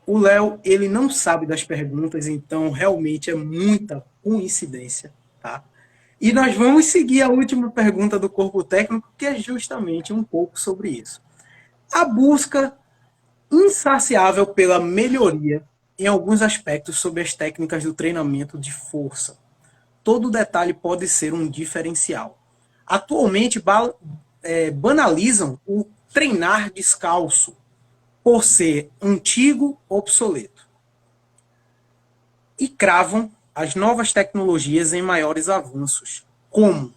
Speaker 1: o Léo, ele não sabe das perguntas, então realmente é muita coincidência, tá? E nós vamos seguir a última pergunta do corpo técnico, que é justamente um pouco sobre isso. A busca insaciável pela melhoria em alguns aspectos sobre as técnicas do treinamento de força. Todo detalhe pode ser um diferencial. Atualmente banalizam o treinar descalço por ser antigo, obsoleto. E cravam as novas tecnologias em maiores avanços, como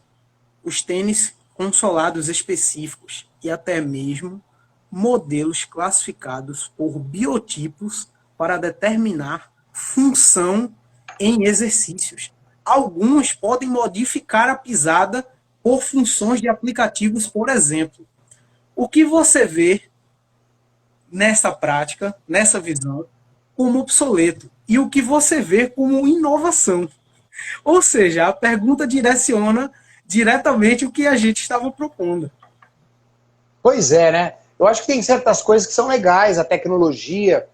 Speaker 1: os tênis com solados específicos e até mesmo modelos classificados por biotipos para determinar função em exercícios. Alguns podem modificar a pisada por funções de aplicativos, por exemplo. O que você vê nessa prática, nessa visão, como obsoleto? E o que você vê como inovação? Ou seja, a pergunta direciona diretamente o que a gente estava propondo.
Speaker 2: Pois é, né? Eu acho que tem certas coisas que são legais, a tecnologia,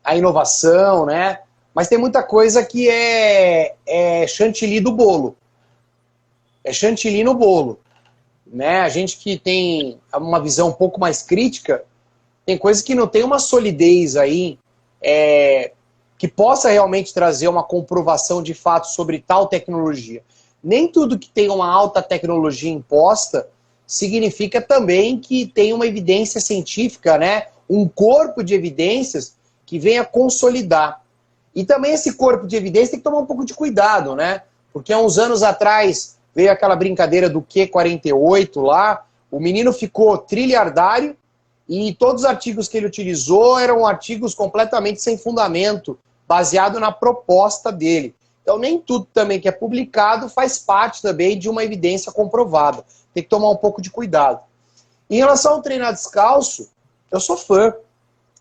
Speaker 2: a inovação, né? Mas tem muita coisa que é chantilly do bolo. É chantilly no bolo. Né? A gente que tem uma visão um pouco mais crítica, tem coisas que não tem uma solidez aí, que possa realmente trazer uma comprovação de fato sobre tal tecnologia. Nem tudo que tem uma alta tecnologia imposta significa também que tem uma evidência científica, né? Um corpo de evidências que venha consolidar. E também esse corpo de evidência tem que tomar um pouco de cuidado, né? Porque há uns anos atrás veio aquela brincadeira do Q48 lá, o menino ficou trilhardário e todos os artigos que ele utilizou eram artigos completamente sem fundamento, baseado na proposta dele. Então nem tudo também que é publicado faz parte também de uma evidência comprovada. Tem que tomar um pouco de cuidado. Em relação ao treinar descalço, eu sou fã,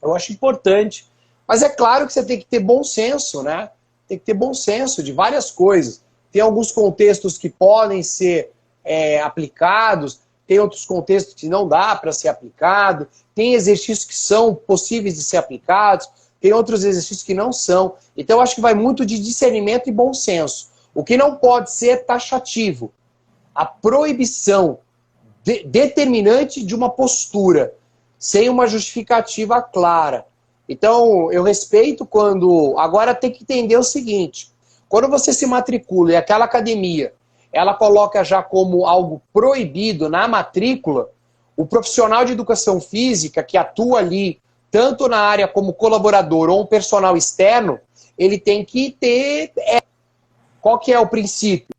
Speaker 2: eu acho importante. Mas é claro que você tem que ter bom senso, né? Tem que ter bom senso de várias coisas. Tem alguns contextos que podem ser aplicados, tem outros contextos que não dá para ser aplicado, tem exercícios que são possíveis de ser aplicados, tem outros exercícios que não são. Então eu acho que vai muito de discernimento e bom senso. O que não pode ser taxativo. A proibição determinante de uma postura, sem uma justificativa clara. Então, eu respeito quando... Agora tem que entender o seguinte, quando você se matricula e aquela academia, ela coloca já como algo proibido na matrícula, o profissional de educação física que atua ali, tanto na área como colaborador ou um personal externo, ele tem que ter... Qual que é o princípio?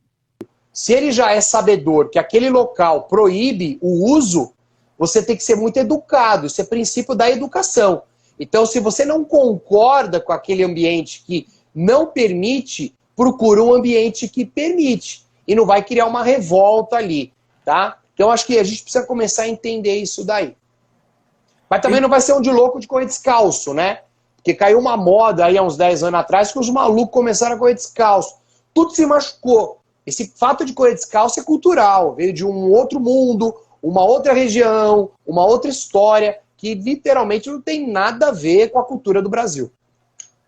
Speaker 2: Se ele já é sabedor que aquele local proíbe o uso, você tem que ser muito educado. Isso é princípio da educação. Então, se você não concorda com aquele ambiente que não permite, procura um ambiente que permite. E não vai criar uma revolta ali, tá? Então, acho que a gente precisa começar a entender isso daí. Mas também não vai ser um de louco de correr descalço, né? Porque caiu uma moda aí há uns 10 anos atrás que os malucos começaram a correr descalço. Tudo se machucou. Esse fato de correr descalço é cultural. Veio de um outro mundo, uma outra região, uma outra história, que literalmente não tem nada a ver com a cultura do Brasil.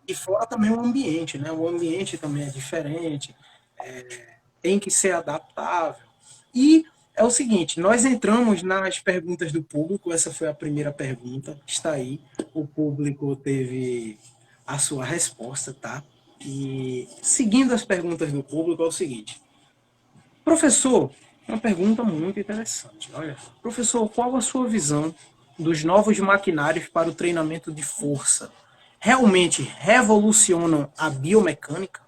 Speaker 1: E fora também o ambiente, né? O ambiente também é diferente, tem que ser adaptável. E é o seguinte, nós entramos nas perguntas do público, essa foi a primeira pergunta, está aí, o público teve a sua resposta, tá? E seguindo as perguntas do público é o seguinte, professor, uma pergunta muito interessante, olha, professor, qual a sua visão dos novos maquinários para o treinamento de força? Realmente revolucionam a biomecânica?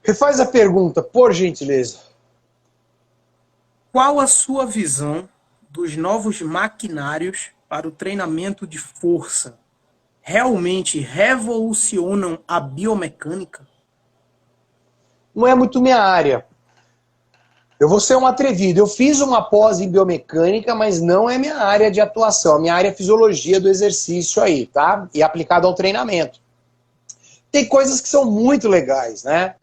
Speaker 2: Refaz a pergunta, por gentileza.
Speaker 1: Qual a sua visão dos novos maquinários para o treinamento de força? Realmente revolucionam a biomecânica?
Speaker 2: Não é muito minha área. Eu vou ser um atrevido. Eu fiz uma pós em biomecânica, mas não é minha área de atuação. A minha área é fisiologia do exercício aí, tá? E aplicado ao treinamento. Tem coisas que são muito legais, né?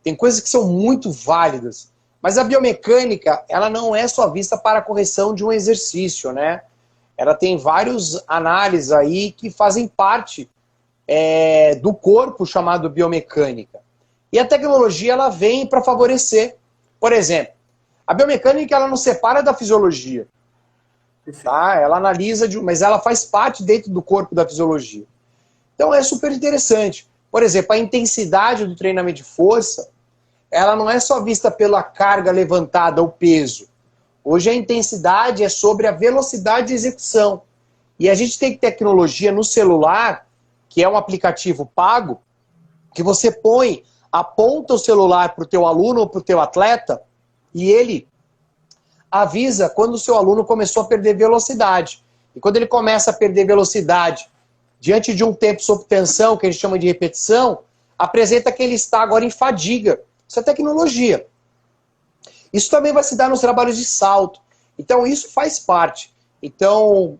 Speaker 2: Tem coisas que são muito válidas. Mas a biomecânica, ela não é só vista para a correção de um exercício, né? Ela tem vários análises aí que fazem parte do corpo chamado biomecânica. E a tecnologia, ela vem para favorecer. Por exemplo, a biomecânica, ela não separa da fisiologia. Tá? Ela analisa, mas ela faz parte dentro do corpo da fisiologia. Então é super interessante. Por exemplo, a intensidade do treinamento de força, ela não é só vista pela carga levantada, o peso. Hoje a intensidade é sobre a velocidade de execução. E a gente tem tecnologia no celular, que é um aplicativo pago, que você aponta o celular para o teu aluno ou para o teu atleta, e ele avisa quando o seu aluno começou a perder velocidade. E quando ele começa a perder velocidade, diante de um tempo sob tensão, que a gente chama de repetição, apresenta que ele está agora em fadiga. Isso é tecnologia. Isso também vai se dar nos trabalhos de salto. Então, isso faz parte. Então,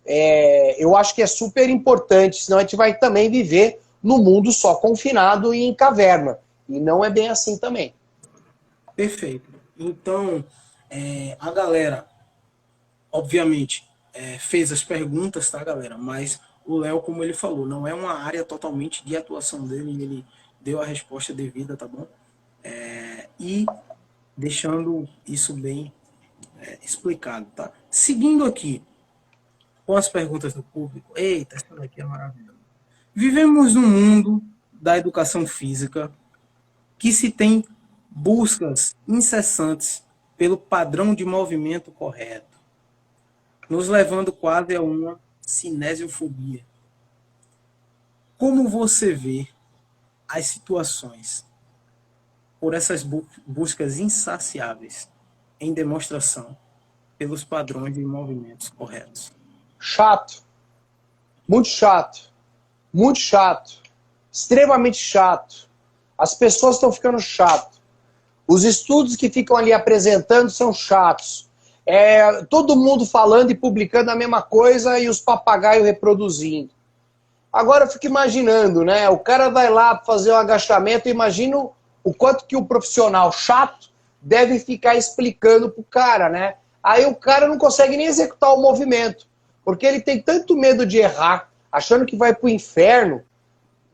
Speaker 2: eu acho que é super importante, senão a gente vai também viver no mundo só confinado e em caverna. E não é bem assim também.
Speaker 1: Perfeito. Então, a galera, obviamente, fez as perguntas, tá, galera? Mas o Léo, como ele falou, não é uma área totalmente de atuação dele, ele deu a resposta devida, tá bom? E deixando isso bem explicado, tá? Seguindo aqui com as perguntas do público. Eita, essa daqui é maravilhosa. Vivemos num mundo da educação física que se tem buscas incessantes pelo padrão de movimento correto, nos levando quase a uma cinesiofobia. Como você vê as situações por essas buscas insaciáveis em demonstração pelos padrões de movimentos corretos?
Speaker 2: Chato. Muito chato. Muito chato. Extremamente chato. As pessoas estão ficando chato. Os estudos que ficam ali apresentando são chatos. Todo mundo falando e publicando a mesma coisa e os papagaios reproduzindo. Agora eu fico imaginando, né? O cara vai lá fazer um agachamento, imagino o quanto que o profissional chato deve ficar explicando pro cara, né? Aí o cara não consegue nem executar o movimento, porque ele tem tanto medo de errar, achando que vai pro inferno.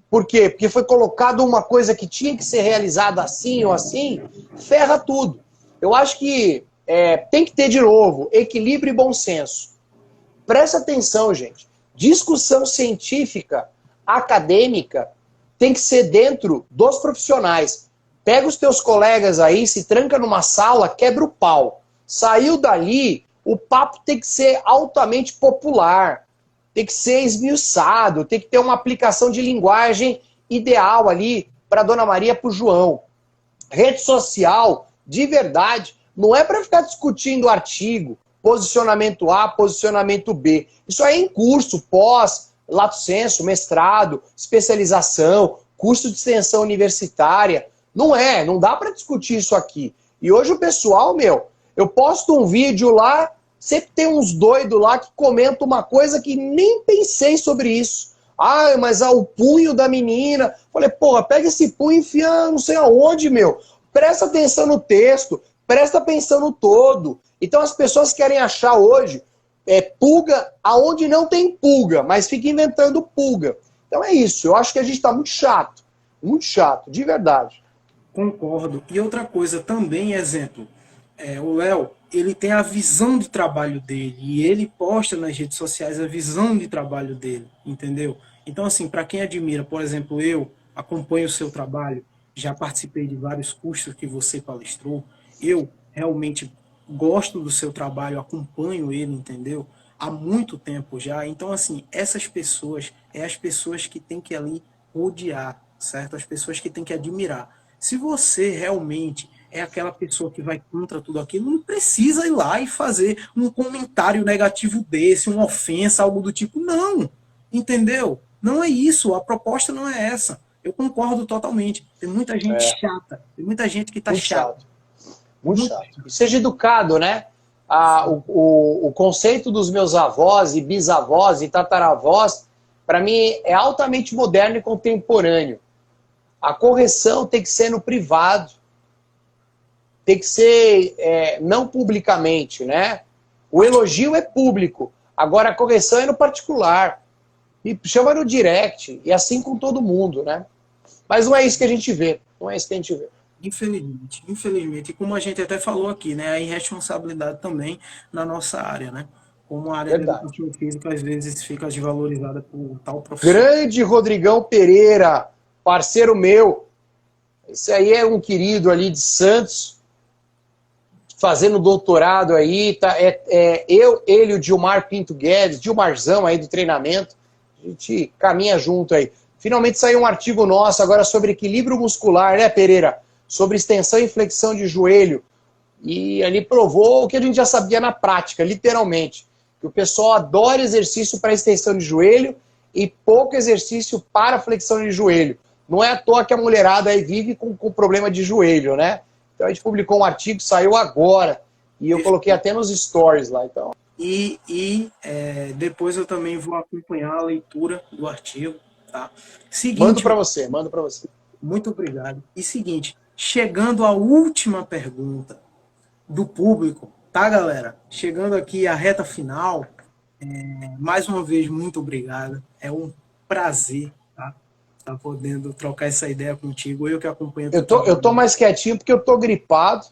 Speaker 2: Por quê? Porque foi colocado uma coisa que tinha que ser realizada assim ou assim, ferra tudo. Eu acho que tem que ter, de novo, equilíbrio e bom senso. Presta atenção, gente. Discussão científica, acadêmica, tem que ser dentro dos profissionais. Pega os teus colegas aí, se tranca numa sala, quebra o pau. Saiu dali, o papo tem que ser altamente popular. Tem que ser esmiuçado, tem que ter uma aplicação de linguagem ideal ali para Dona Maria e para o João. Rede social, de verdade, não é para ficar discutindo artigo, posicionamento A, posicionamento B. Isso aí é em curso, pós, lato sensu, mestrado, especialização, curso de extensão universitária. Não dá para discutir isso aqui. E hoje o pessoal, eu posto um vídeo lá, sempre tem uns doidos lá que comentam uma coisa que nem pensei sobre isso. Ah, mas o punho da menina. Falei, porra, pega esse punho e enfia não sei aonde, Presta atenção no texto, presta atenção no todo. Então as pessoas querem achar hoje pulga aonde não tem pulga, mas fica inventando pulga. Então é isso, eu acho que a gente está muito chato, de verdade.
Speaker 1: Concordo. E outra coisa também, exemplo, o Léo, ele tem a visão de trabalho dele e ele posta nas redes sociais a visão de trabalho dele, entendeu? Então, assim, para quem admira, por exemplo, eu acompanho o seu trabalho, já participei de vários cursos que você palestrou, eu realmente gosto do seu trabalho, acompanho ele, entendeu? Há muito tempo já. Então, assim, essas pessoas, as pessoas que tem que ali odiar, certo? As pessoas que tem que admirar. Se você realmente é aquela pessoa que vai contra tudo aquilo, não precisa ir lá e fazer um comentário negativo desse, uma ofensa, algo do tipo. Não, entendeu? Não é isso, a proposta não é essa. Eu concordo totalmente. Tem muita gente chata, tem muita gente que tá chata.
Speaker 2: Muito chato. E seja educado, né? O conceito dos meus avós e bisavós e tataravós, para mim, é altamente moderno e contemporâneo. A correção tem que ser no privado. Tem que ser não publicamente, né? O elogio é público. Agora a correção é no particular. E chama no direct. E assim com todo mundo, né? Mas não é isso que a gente vê. Não é isso que a gente vê.
Speaker 1: Infelizmente. E como a gente até falou aqui, né? A irresponsabilidade também na nossa área, né? Como a área da educação física às vezes fica desvalorizada por tal profissional.
Speaker 2: Grande Rodrigão Pereira, parceiro meu. Esse aí é um querido ali de Santos, fazendo doutorado aí. Tá, ele e o Dilmar Pinto Guedes, Dilmarzão aí do treinamento. A gente caminha junto aí. Finalmente saiu um artigo nosso agora sobre equilíbrio muscular, né, Pereira? Sobre extensão e flexão de joelho. E ali provou o que a gente já sabia na prática, literalmente. Que o pessoal adora exercício para extensão de joelho e pouco exercício para flexão de joelho. Não é à toa que a mulherada aí vive com problema de joelho, né? Então a gente publicou um artigo, saiu agora, e eu coloquei até nos stories lá, então.
Speaker 1: Depois eu também vou acompanhar a leitura do artigo, tá?
Speaker 2: Mando
Speaker 1: Seguinte,
Speaker 2: para você, mando para você.
Speaker 1: muito obrigado. E seguinte, chegando à última pergunta do público, tá, galera? Chegando aqui à reta final, mais uma vez, muito obrigado. É um prazer, tá? Tá podendo trocar essa ideia contigo. Eu que acompanho.
Speaker 2: Eu tô mais quietinho porque eu tô gripado,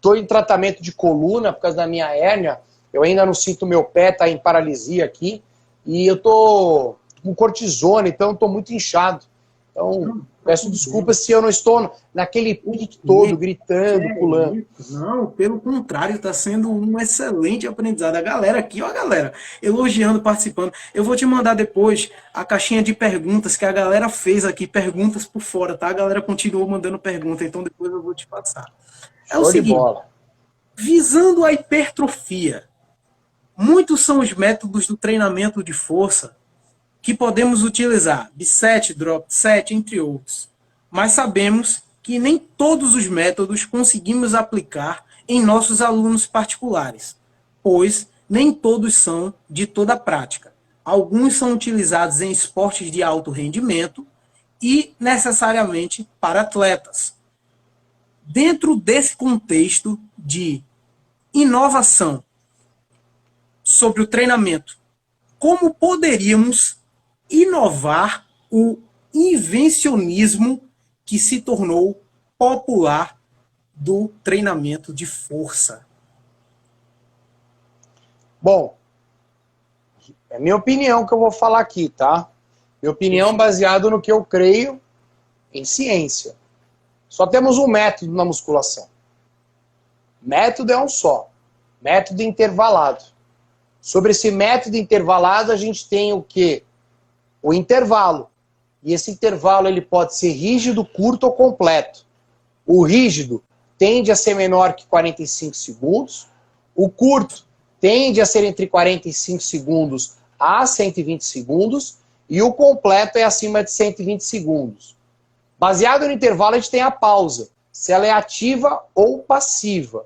Speaker 2: tô em tratamento de coluna por causa da minha hérnia. Eu ainda não sinto meu pé, tá em paralisia aqui. E eu tô com cortisona, então eu tô muito inchado. Então, peço desculpas se eu não estou naquele pique todo, gritando, pulando.
Speaker 1: Não, pelo contrário, está sendo um excelente aprendizado. A galera aqui, ó, a galera, elogiando, participando. Eu vou te mandar depois a caixinha de perguntas que a galera fez aqui, perguntas por fora, tá? A galera continuou mandando pergunta, então depois eu vou te passar. É o
Speaker 2: Show de
Speaker 1: seguinte,
Speaker 2: bola.
Speaker 1: visando a hipertrofia, muitos são os métodos do treinamento de força que podemos utilizar, B7, Drop 7, entre outros. Mas sabemos que nem todos os métodos conseguimos aplicar em nossos alunos particulares, pois nem todos são de toda a prática. Alguns são utilizados em esportes de alto rendimento e necessariamente para atletas. Dentro desse contexto de inovação sobre o treinamento, como poderíamos inovar o invencionismo que se tornou popular do treinamento de força?
Speaker 2: Bom, é minha opinião que eu vou falar aqui, tá? Minha opinião baseada no que eu creio em ciência. Só temos um método na musculação. Método é um só. Método intervalado. Sobre esse método intervalado, a gente tem o quê? O intervalo. E esse intervalo ele pode ser rígido, curto ou completo. O rígido tende a ser menor que 45 segundos. O curto tende a ser entre 45 segundos a 120 segundos. E o completo é acima de 120 segundos. Baseado no intervalo, a gente tem a pausa. Se ela é ativa ou passiva.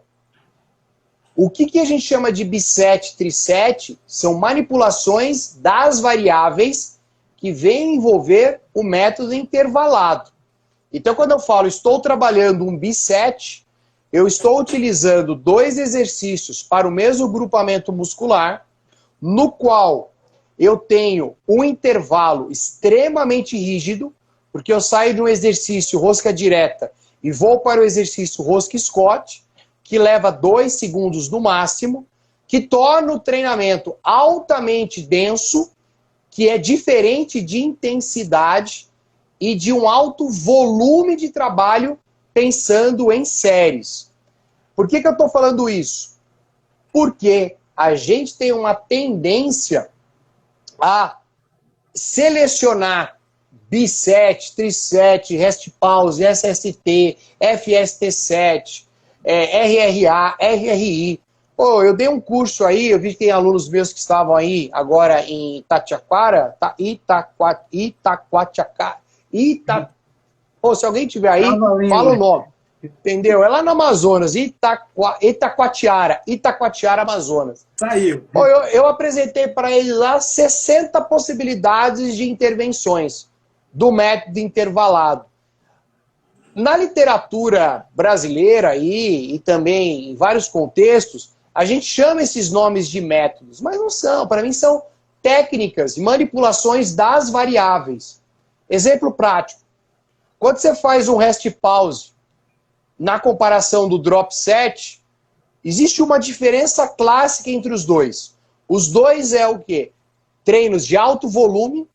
Speaker 2: O que a gente chama de bisete, trisete são manipulações das variáveis que vem envolver o método intervalado. Então, quando eu falo estou trabalhando um bisete, eu estou utilizando 2 exercícios para o mesmo grupamento muscular, no qual eu tenho um intervalo extremamente rígido, porque eu saio de um exercício rosca direta e vou para o exercício rosca Scott, que leva 2 segundos no máximo, que torna o treinamento altamente denso, que é diferente de intensidade e de um alto volume de trabalho pensando em séries. Por que eu estou falando isso? Porque a gente tem uma tendência a selecionar B7, Tri7, Rest Pause, SST, FST7, RRA, RRI. Pô, eu dei um curso aí, eu vi que tem alunos meus que estavam aí agora em Itacoatiara. Pô, se alguém tiver aí, fala o nome. Entendeu? É lá no Amazonas, Itacoatiara, Amazonas.
Speaker 1: Saiu.
Speaker 2: Pô, eu apresentei para eles lá 60 possibilidades de intervenções do método intervalado. Na literatura brasileira e também em vários contextos, a gente chama esses nomes de métodos, mas não são. Para mim são técnicas, manipulações das variáveis. Exemplo prático. Quando você faz um rest pause na comparação do drop set, existe uma diferença clássica entre os dois. Os dois é o quê? Treinos de alto volume,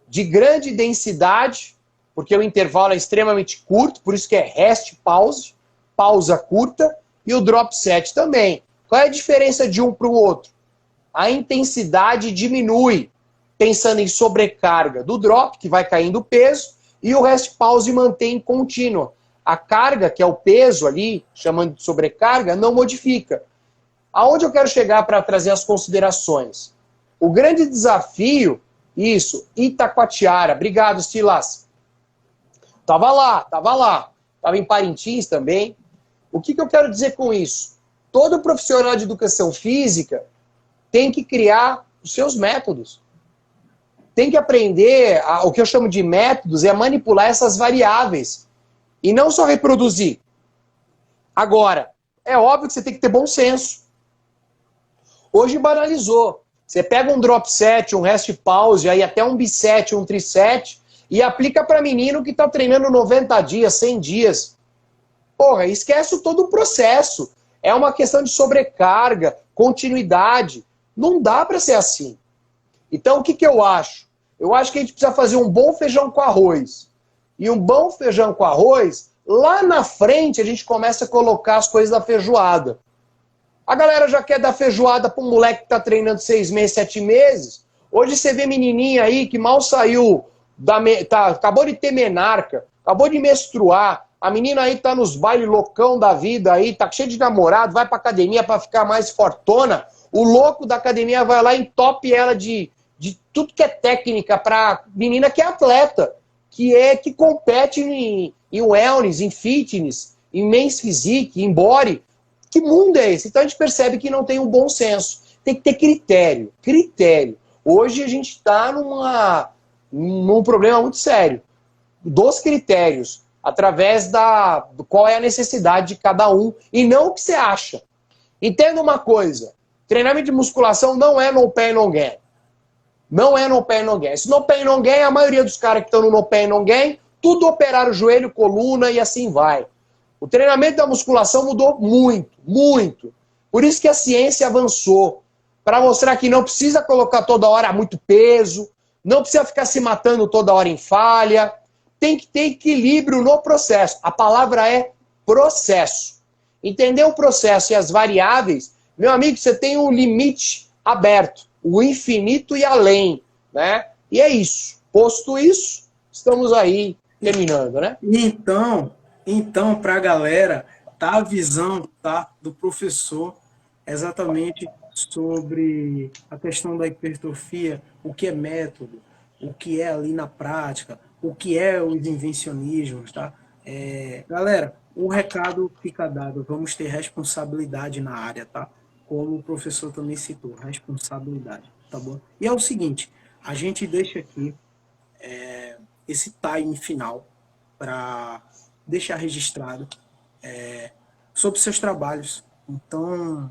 Speaker 2: de grande densidade, porque o intervalo é extremamente curto, por isso que é rest pause, pausa curta, e o drop set também. Qual é a diferença de um para o outro? A intensidade diminui, pensando em sobrecarga do drop, que vai caindo o peso, e o rest pause mantém contínua. A carga, que é o peso ali, chamando de sobrecarga, não modifica. Aonde eu quero chegar para trazer as considerações? O grande desafio, isso, Itacoatiara. Obrigado, Silas. Tava lá. Tava em Parintins também. O que eu quero dizer com isso? Todo profissional de educação física tem que criar os seus métodos. Tem que aprender, o que eu chamo de métodos, é manipular essas variáveis. E não só reproduzir. Agora, é óbvio que você tem que ter bom senso. Hoje banalizou. Você pega um drop set, um rest pause, aí até um biset, um triset, e aplica para menino que está treinando 90 dias, 100 dias. Porra, esquece todo o processo. É uma questão de sobrecarga, continuidade. Não dá para ser assim. Então, o que eu acho? Eu acho que a gente precisa fazer um bom feijão com arroz. E um bom feijão com arroz, lá na frente a gente começa a colocar as coisas da feijoada. A galera já quer dar feijoada para um moleque que está treinando 6 meses, 7 meses. Hoje você vê menininha aí que mal saiu, acabou de ter menarca, acabou de menstruar. A menina aí tá nos bailes loucão da vida aí, tá cheio de namorado, vai pra academia para ficar mais fortona. O louco da academia vai lá e entope ela de tudo que é técnica pra menina que é atleta, que compete em wellness, em fitness, em men's physique, em body. Que mundo é esse? Então a gente percebe que não tem um bom senso. Tem que ter critério. Critério. Hoje a gente está num problema muito sério. Dos critérios. Através qual é a necessidade de cada um. E não o que você acha. Entenda uma coisa. Treinamento de musculação não é no pain, no gain. Não é no pain, no gain. Se no pain, no gain, a maioria dos caras que estão no pain, no gain, tudo operaram o joelho, coluna e assim vai. O treinamento da musculação mudou muito, muito. Por isso que a ciência avançou. Para mostrar que não precisa colocar toda hora muito peso, não precisa ficar se matando toda hora em falha. Tem que ter equilíbrio no processo. A palavra é processo. Entender o processo e as variáveis, meu amigo, você tem um limite aberto. O infinito e além. Né? E é isso. Posto isso, estamos aí terminando, né?
Speaker 1: Então, para a galera, tá a visão, tá, do professor exatamente sobre a questão da hipertrofia, o que é método, o que é ali na prática, o que é os invencionismos, tá? Galera, o recado fica dado, vamos ter responsabilidade na área, tá? Como o professor também citou, responsabilidade, tá bom? E é o seguinte, a gente deixa aqui esse time final para deixar registrado sobre seus trabalhos. Então,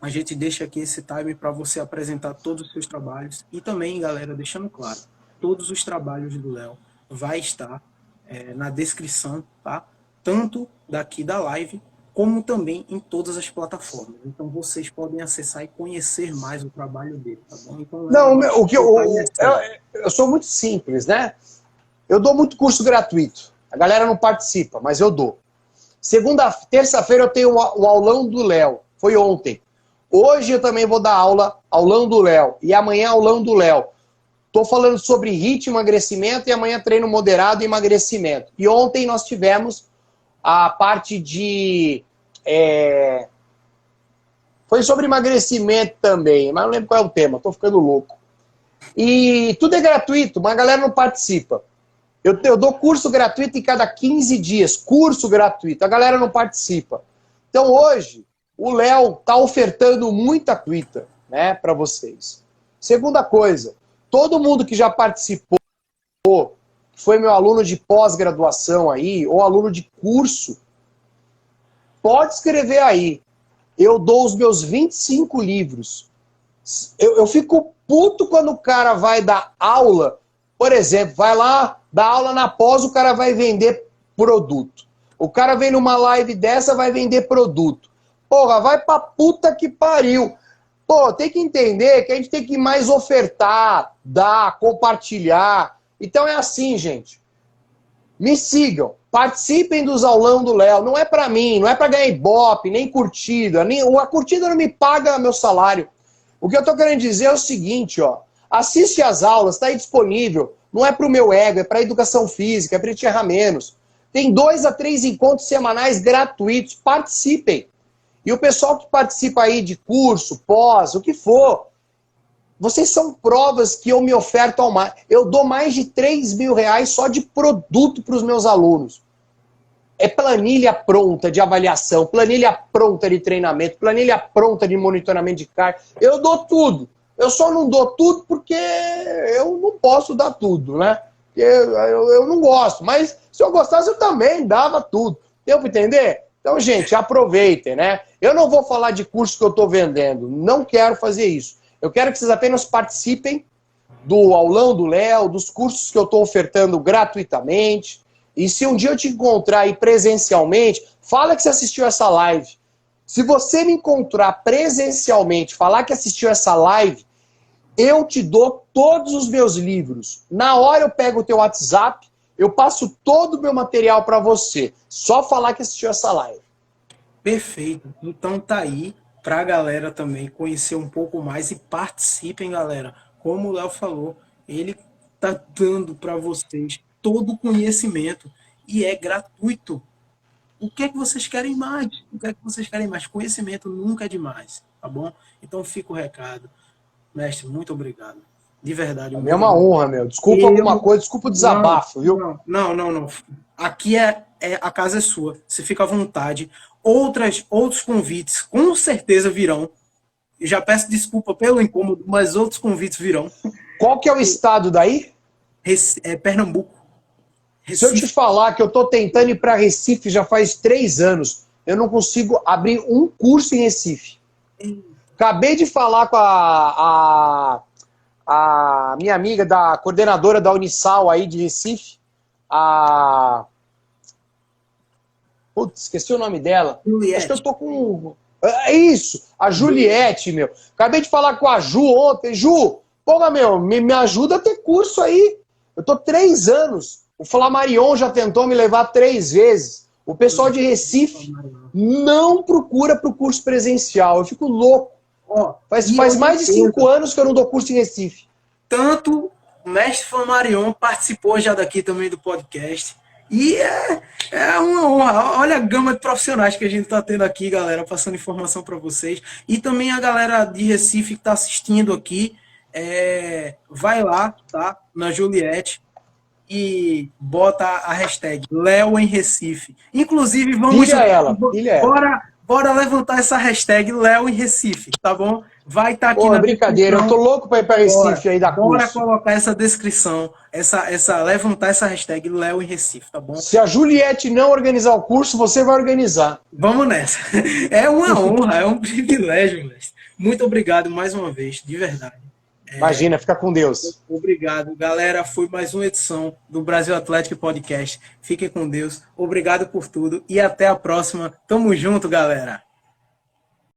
Speaker 1: a gente deixa aqui esse time para você apresentar todos os seus trabalhos. E também, galera, deixando claro, todos os trabalhos do Léo vai estar na descrição, tá? Tanto daqui da live, como também em todas as plataformas. Então, vocês podem acessar e conhecer mais o trabalho dele, tá bom? Então,
Speaker 2: não, eu sou muito simples, né? Eu dou muito curso gratuito. A galera não participa, mas eu dou. Terça-feira eu tenho o aulão do Léo. Foi ontem. Hoje eu também vou dar aulão do Léo. E amanhã aulão do Léo. Estou falando sobre ritmo, emagrecimento e amanhã treino moderado e emagrecimento. E ontem nós tivemos a parte de... Foi sobre emagrecimento também, mas não lembro qual é o tema. Estou ficando louco. E tudo é gratuito, mas a galera não participa. Eu dou curso gratuito em cada 15 dias. Curso gratuito. A galera não participa. Então hoje, o Léo está ofertando muita gratuita, né, para vocês. Segunda coisa, todo mundo que já participou, foi meu aluno de pós-graduação aí, ou aluno de curso, pode escrever aí. Eu dou os meus 25 livros. Eu fico puto quando o cara vai dar aula. Por exemplo, vai lá, dá aula na pós, o cara vai vender produto. O cara vem numa live dessa, vai vender produto. Porra, vai pra puta que pariu. Pô, tem que entender que a gente tem que mais ofertar, dar, compartilhar. Então é assim, gente. Me sigam, participem dos aulão do Léo. Não é pra mim, não é pra ganhar ibope, nem curtida. A curtida não me paga meu salário. O que eu tô querendo dizer é o seguinte, ó. Assiste as aulas, está aí disponível. Não é para o meu ego, é para a educação física, é para te errar menos. Tem 2 a 3 encontros semanais gratuitos. Participem. E o pessoal que participa aí de curso, pós, o que for, Vocês são provas que eu me oferto ao mais. Eu dou mais de 3 mil reais só de produto para os meus alunos. É planilha pronta de avaliação, planilha pronta de treinamento, planilha pronta de monitoramento de carga. Eu dou tudo. Eu só não dou tudo porque eu não posso dar tudo, né? Eu não gosto. Mas se eu gostasse, eu também dava tudo. Deu para entender? Então, gente, aproveitem, né? Eu não vou falar de curso que eu estou vendendo. Não quero fazer isso. Eu quero que vocês apenas participem do aulão do Léo, dos cursos que eu estou ofertando gratuitamente. E se um dia eu te encontrar aí presencialmente, fala que você assistiu essa live. Se você me encontrar presencialmente, falar que assistiu essa live, eu te dou todos os meus livros. Na hora eu pego o teu WhatsApp, eu passo todo o meu material para você. Só falar que assistiu essa live.
Speaker 1: Perfeito. Então tá aí para a galera também conhecer um pouco mais e participem, galera. Como o Léo falou, ele tá dando para vocês todo o conhecimento e é gratuito. O que é que vocês querem mais? O que é que vocês querem mais? Conhecimento nunca é demais, tá bom? Então fica o recado. Mestre, muito obrigado. De verdade.
Speaker 2: É uma honra, meu. Desculpa alguma coisa, desculpa o desabafo, viu?
Speaker 1: Não. Aqui a casa é sua. Você fica à vontade. Outros convites com certeza virão. Eu já peço desculpa pelo incômodo, mas outros convites virão.
Speaker 2: Qual que é o estado daí?
Speaker 1: Pernambuco.
Speaker 2: Se eu te falar que eu estou tentando ir para Recife já faz 3 anos, eu não consigo abrir um curso em Recife. Acabei de falar com a minha amiga, da coordenadora da Unisal aí de Recife, Putz, esqueci o nome dela.
Speaker 1: Juliette.
Speaker 2: Acho que eu tô com... É isso, a Juliette, meu. Acabei de falar com a Ju ontem. Ju, porra, meu, me ajuda a ter curso aí. Eu tô 3 anos. O Flamarion já tentou me levar 3 vezes. O pessoal de Recife não procura pro curso presencial. Eu fico louco. Faz mais de 5 anos que eu não dou curso em Recife.
Speaker 1: Tanto o mestre Flamarion participou já daqui também do podcast. E é uma honra. Olha a gama de profissionais que a gente está tendo aqui, galera, passando informação para vocês. E também a galera de Recife que está assistindo aqui, vai lá, tá? Na Juliette e bota a hashtag Léo em Recife. Inclusive, vamos...
Speaker 2: Pilha ela.
Speaker 1: Bora levantar essa hashtag Léo em Recife, tá bom? Vai estar aqui
Speaker 2: na brincadeira, eu tô louco para ir para Recife aí da curso.
Speaker 1: Bora colocar essa descrição, levantar essa hashtag Léo em Recife, tá bom?
Speaker 2: Se a Juliette não organizar o curso, você vai organizar.
Speaker 1: Vamos nessa. É uma honra, é um privilégio, mestre. Muito obrigado mais uma vez, de verdade.
Speaker 2: Imagina, fica com Deus.
Speaker 1: Obrigado, galera. Foi mais uma edição do Brasil Atlético Podcast. Fiquem com Deus. Obrigado por tudo e até a próxima. Tamo junto, galera.